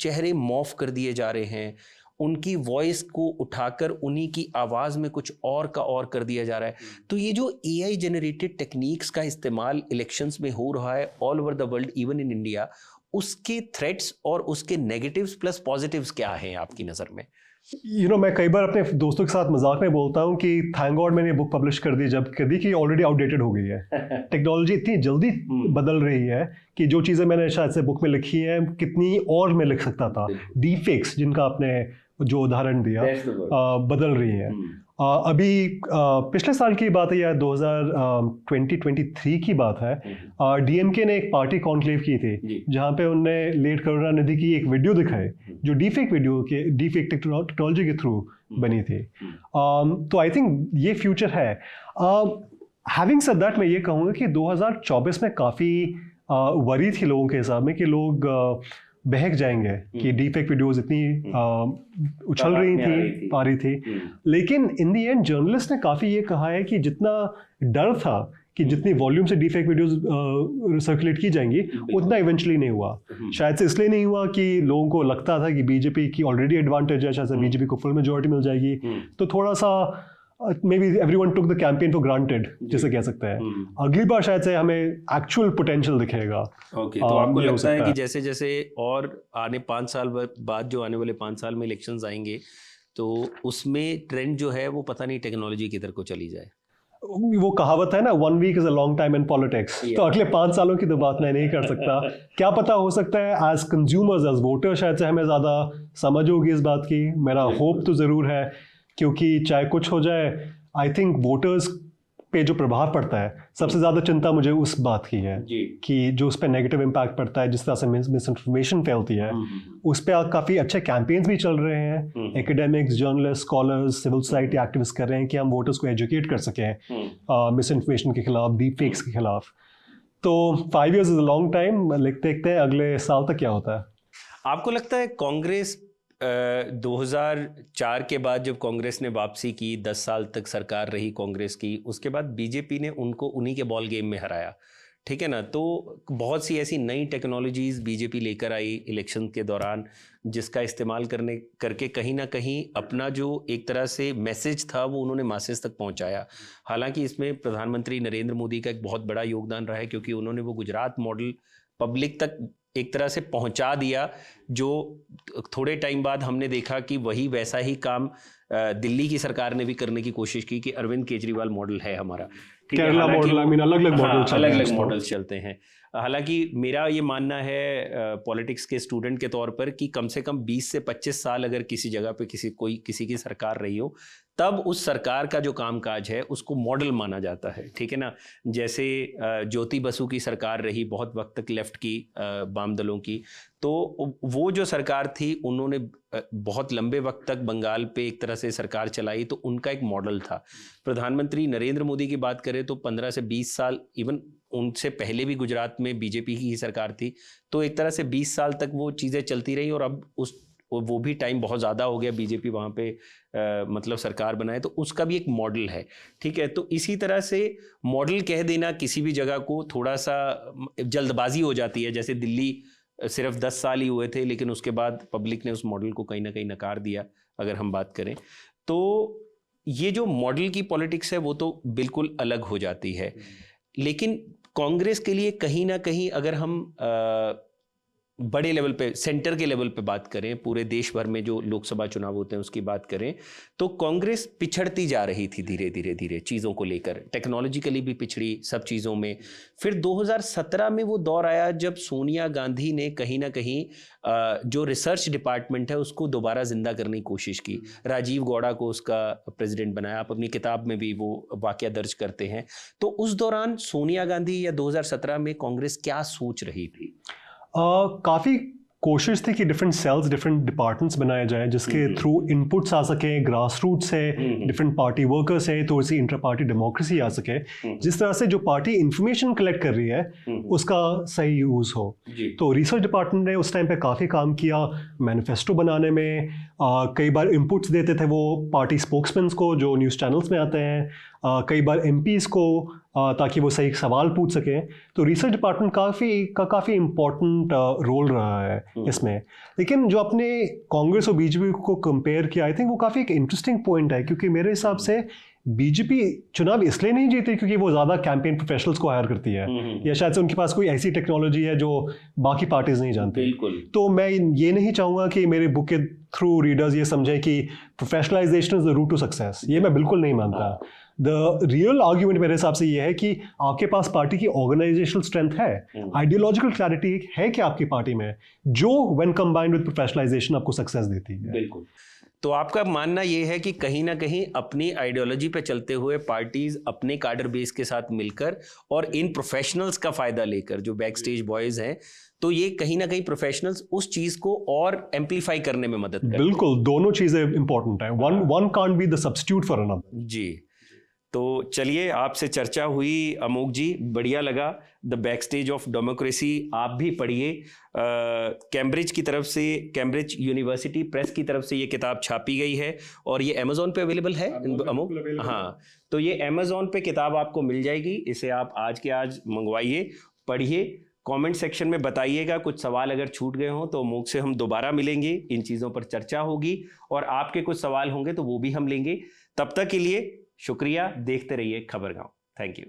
S1: चेहरे मॉर्फ कर दिए जा रहे हैं, उनकी वॉइस को उठाकर उन्हीं की आवाज़ में कुछ और का और कर दिया जा रहा है। तो ये जो AI जनरेटेड टेक्निक्स का इस्तेमाल इलेक्शंस में हो रहा है all over the world, even in India, उसके थ्रेट्स और उसके नेगेटिव्स प्लस पॉजिटिव्स क्या हैं आपकी नज़र में?
S2: मैं कई बार अपने दोस्तों के साथ मजाक में बोलता हूँ कि थैंक गॉड मैंने बुक पब्लिश कर दी जब कर दी कि ऑलरेडी आउटडेटेड हो गई है। टेक्नोलॉजी इतनी जल्दी बदल रही है कि जो चीज़ें मैंने शायद से बुक में लिखी हैं कितनी और मैं लिख सकता था। डीफेक्स जिनका आपने जो उदाहरण दिया बदल रही है। अभी पिछले साल की बात है या 2023 की बात है, डीएमके ने एक पार्टी कॉन्क्लेव की थी जहां पे उनने लेट करुणानिधि की एक वीडियो दिखाई जो डीफेक टेक्नोलॉजी के थ्रू बनी थी। तो आई थिंक ये फ्यूचर है। हैविंग सेड दैट मैं ये कहूँगा कि 2024 में काफ़ी वरी थी लोगों के हिसाब में कि लोग बहक जाएंगे कि डीफेक वीडियोस इतनी उछल रही थी। लेकिन इन दी एंड जर्नलिस्ट ने काफ़ी ये कहा है कि जितना डर था कि जितनी वॉल्यूम से डीफेक वीडियोस सर्कुलेट की जाएंगी उतना इवेंचुअली नहीं हुआ। शायद से इसलिए नहीं हुआ कि लोगों को लगता था कि बीजेपी की ऑलरेडी एडवांटेज है, शायद से बीजेपी को फुल मेजॉरिटी मिल जाएगी, तो थोड़ा सा maybe everyone took the campaign for granted, जिसे कह सकते हैं। अगली बार शायद से हमें एक्चुअल पोटेंशियल दिखेगा।
S1: ओके, तो आपको लगता है कि जैसे जैसे और आने 5 साल बाद जो आने वाले 5 साल में इलेक्शंस आएंगे तो उसमें ट्रेंड जो है वो पता नहीं टेक्नोलॉजी की तरफ को चली जाए?
S2: वो कहावत है ना, 1 week is a long time in politics। तो अगले 5 सालों की तो बात मैं नहीं कर सकता। क्या पता, हो सकता है एज कंज्यूमर्स एज वोटर शायद से हमें ज़्यादा समझ होगी इस बात की। मेरा होप तो ज़रूर है, क्योंकि चाहे कुछ हो जाए आई थिंक वोटर्स पे जो प्रभाव पड़ता है सबसे ज़्यादा चिंता मुझे उस बात की है कि जो उस पर नेगेटिव इम्पैक्ट पड़ता है, जिस तरह से मिस इन्फॉर्मेशन फैलती है, उस पर काफ़ी अच्छे कैंपेन्स भी चल रहे हैं। Academics, journalist, scholars, civil society activist कर रहे हैं कि हम वोटर्स को एजुकेट कर सकें मिस इन्फॉर्मेशन के खिलाफ, डीप फेक्स के खिलाफ। तो 5 years is a long time. देखते हैं अगले साल तक क्या होता है।
S1: आपको लगता है कांग्रेस 2004 के बाद जब कांग्रेस ने वापसी की, 10 साल तक सरकार रही कांग्रेस की, उसके बाद बीजेपी ने उनको उन्हीं के बॉल गेम में हराया, ठीक है ना? तो बहुत सी ऐसी नई टेक्नोलॉजीज बीजेपी लेकर आई इलेक्शन के दौरान, जिसका इस्तेमाल करके कहीं ना कहीं अपना जो एक तरह से मैसेज था वो उन्होंने मासेस तक पहुंचाया। हालांकि इसमें प्रधानमंत्री नरेंद्र मोदी का एक बहुत बड़ा योगदान रहा है, क्योंकि उन्होंने वो गुजरात मॉडल पब्लिक तक एक तरह से पहुंचा दिया, जो थोड़े टाइम बाद हमने देखा कि वही वैसा ही काम दिल्ली की सरकार ने भी करने की कोशिश की कि अरविंद केजरीवाल मॉडल है हमारा,
S2: केरला मॉडल, अलग-अलग
S1: मॉडल्स चलते हैं। हालांकि मेरा ये मानना है पॉलिटिक्स के स्टूडेंट के तौर पर कि कम से कम 20 से 25 साल अगर किसी जगह पे किसी की सरकार रही हो, तब उस सरकार का जो कामकाज है उसको मॉडल माना जाता है, ठीक है ना? जैसे ज्योति बसु की सरकार रही बहुत वक्त तक, लेफ्ट की, वाम दलों की, तो वो जो सरकार थी उन्होंने बहुत लंबे वक्त तक बंगाल पे एक तरह से सरकार चलाई, तो उनका एक मॉडल था। प्रधानमंत्री नरेंद्र मोदी की बात करें तो 15 से 20 साल, इवन उनसे पहले भी गुजरात में बीजेपी की ही सरकार थी, तो एक तरह से 20 साल तक वो चीज़ें चलती रही, और अब वो भी टाइम बहुत ज़्यादा हो गया बीजेपी वहाँ पे मतलब सरकार बनाए, तो उसका भी एक मॉडल है, ठीक है? तो इसी तरह से मॉडल कह देना किसी भी जगह को थोड़ा सा जल्दबाजी हो जाती है। जैसे दिल्ली सिर्फ 10 साल ही हुए थे, लेकिन उसके बाद पब्लिक ने उस मॉडल को कहीं ना कहीं नकार दिया, अगर हम बात करें तो। ये जो मॉडल की पॉलिटिक्स है वो तो बिल्कुल अलग हो जाती है, लेकिन कांग्रेस के लिए कहीं ना कहीं अगर हम बड़े लेवल पे, सेंटर के लेवल पे बात करें, पूरे देश भर में जो लोकसभा चुनाव होते हैं उसकी बात करें, तो कांग्रेस पिछड़ती जा रही थी धीरे धीरे चीज़ों को लेकर, टेक्नोलॉजिकली भी पिछड़ी सब चीज़ों में। फिर 2017 में वो दौर आया जब सोनिया गांधी ने कहीं ना कहीं जो रिसर्च डिपार्टमेंट है उसको दोबारा जिंदा करने की कोशिश की, राजीव गौड़ा को उसका प्रेसिडेंट बनाया। आप अपनी किताब में भी वो वाकया दर्ज करते हैं। तो उस दौरान सोनिया गांधी या 2017 में कांग्रेस क्या सोच रही थी?
S2: काफ़ी कोशिश थी कि डिफरेंट सेल्स, डिफरेंट डिपार्टमेंट्स बनाए जाएं जिसके थ्रू इनपुट्स आ सके, ग्रास रूट से डिफरेंट पार्टी वर्कर्स है, थोड़ी सी इंटर पार्टी डेमोक्रेसी आ सके, जिस तरह से जो पार्टी इंफॉर्मेशन कलेक्ट कर रही है उसका सही यूज़ हो। तो रिसर्च डिपार्टमेंट ने उस टाइम पे काफ़ी काम किया, मैनिफेस्टो बनाने में कई बार इनपुट्स देते थे वो पार्टी स्पोक्समैन को जो न्यूज़ चैनल्स में आते हैं, कई बार एमपीज़ को, ताकि वो सही सवाल पूछ सकें। तो रिसर्च डिपार्टमेंट काफ़ी इम्पोर्टेंट रोल रहा है इसमें। लेकिन जो आपने कांग्रेस और बीजेपी को कंपेयर किया, आई थिंक वो काफ़ी एक इंटरेस्टिंग पॉइंट है, क्योंकि मेरे हिसाब से बीजेपी चुनाव इसलिए नहीं जीती क्योंकि वो ज्यादा कैंपेन प्रोफेशनल्स को हायर करती है, या शायद से उनके पास कोई ऐसी टेक्नोलॉजी है जो बाकी पार्टीज नहीं जानती।
S1: बिल्कुल।
S2: तो मैं ये नहीं चाहूंगा कि मेरे बुक के थ्रू रीडर्स ये समझें कि professionalization is the route to success. ये मैं बिल्कुल नहीं मानता। द रियल आर्ग्यूमेंट मेरे हिसाब से ये है कि आपके पास पार्टी की ऑर्गेनाइजेशनल स्ट्रेंथ है, आइडियोलॉजिकल क्लैरिटी है कि आपकी पार्टी में, जो व्हेन कंबाइंड विद प्रोफेशनलाइजेशन आपको सक्सेस देती है।
S1: बिल्कुल। तो आपका मानना ये है कि कहीं ना कहीं अपनी आइडियोलॉजी पे चलते हुए पार्टीज अपने कार्डर बेस के साथ मिलकर और इन प्रोफेशनल्स का फायदा लेकर, जो बैक स्टेज बॉयज हैं, तो ये कहीं ना कहीं प्रोफेशनल्स उस चीज को और एम्पलीफाई करने में मदद करते हैं।
S2: बिल्कुल, दोनों चीजें इंपॉर्टेंट है। One can't be the substitute for another.
S1: जी। तो चलिए, आपसे चर्चा हुई अमोक जी, बढ़िया लगा। The back stage of democracy आप भी पढ़िए। कैम्ब्रिज की तरफ से, कैम्ब्रिज यूनिवर्सिटी प्रेस की तरफ से ये किताब छापी गई है और ये अमेजोन पे अवेलेबल है अमोक। हाँ, तो ये अमेजोन पे किताब आपको मिल जाएगी। इसे आप आज के आज मंगवाइए, पढ़िए। कमेंट सेक्शन में बताइएगा, कुछ सवाल अगर छूट गए हों तो अमोक से हम दोबारा मिलेंगे, इन चीज़ों पर चर्चा होगी और आपके कुछ सवाल होंगे तो वो भी हम लेंगे। तब तक के लिए शुक्रिया। देखते रहिए खबरगांव। Thank you.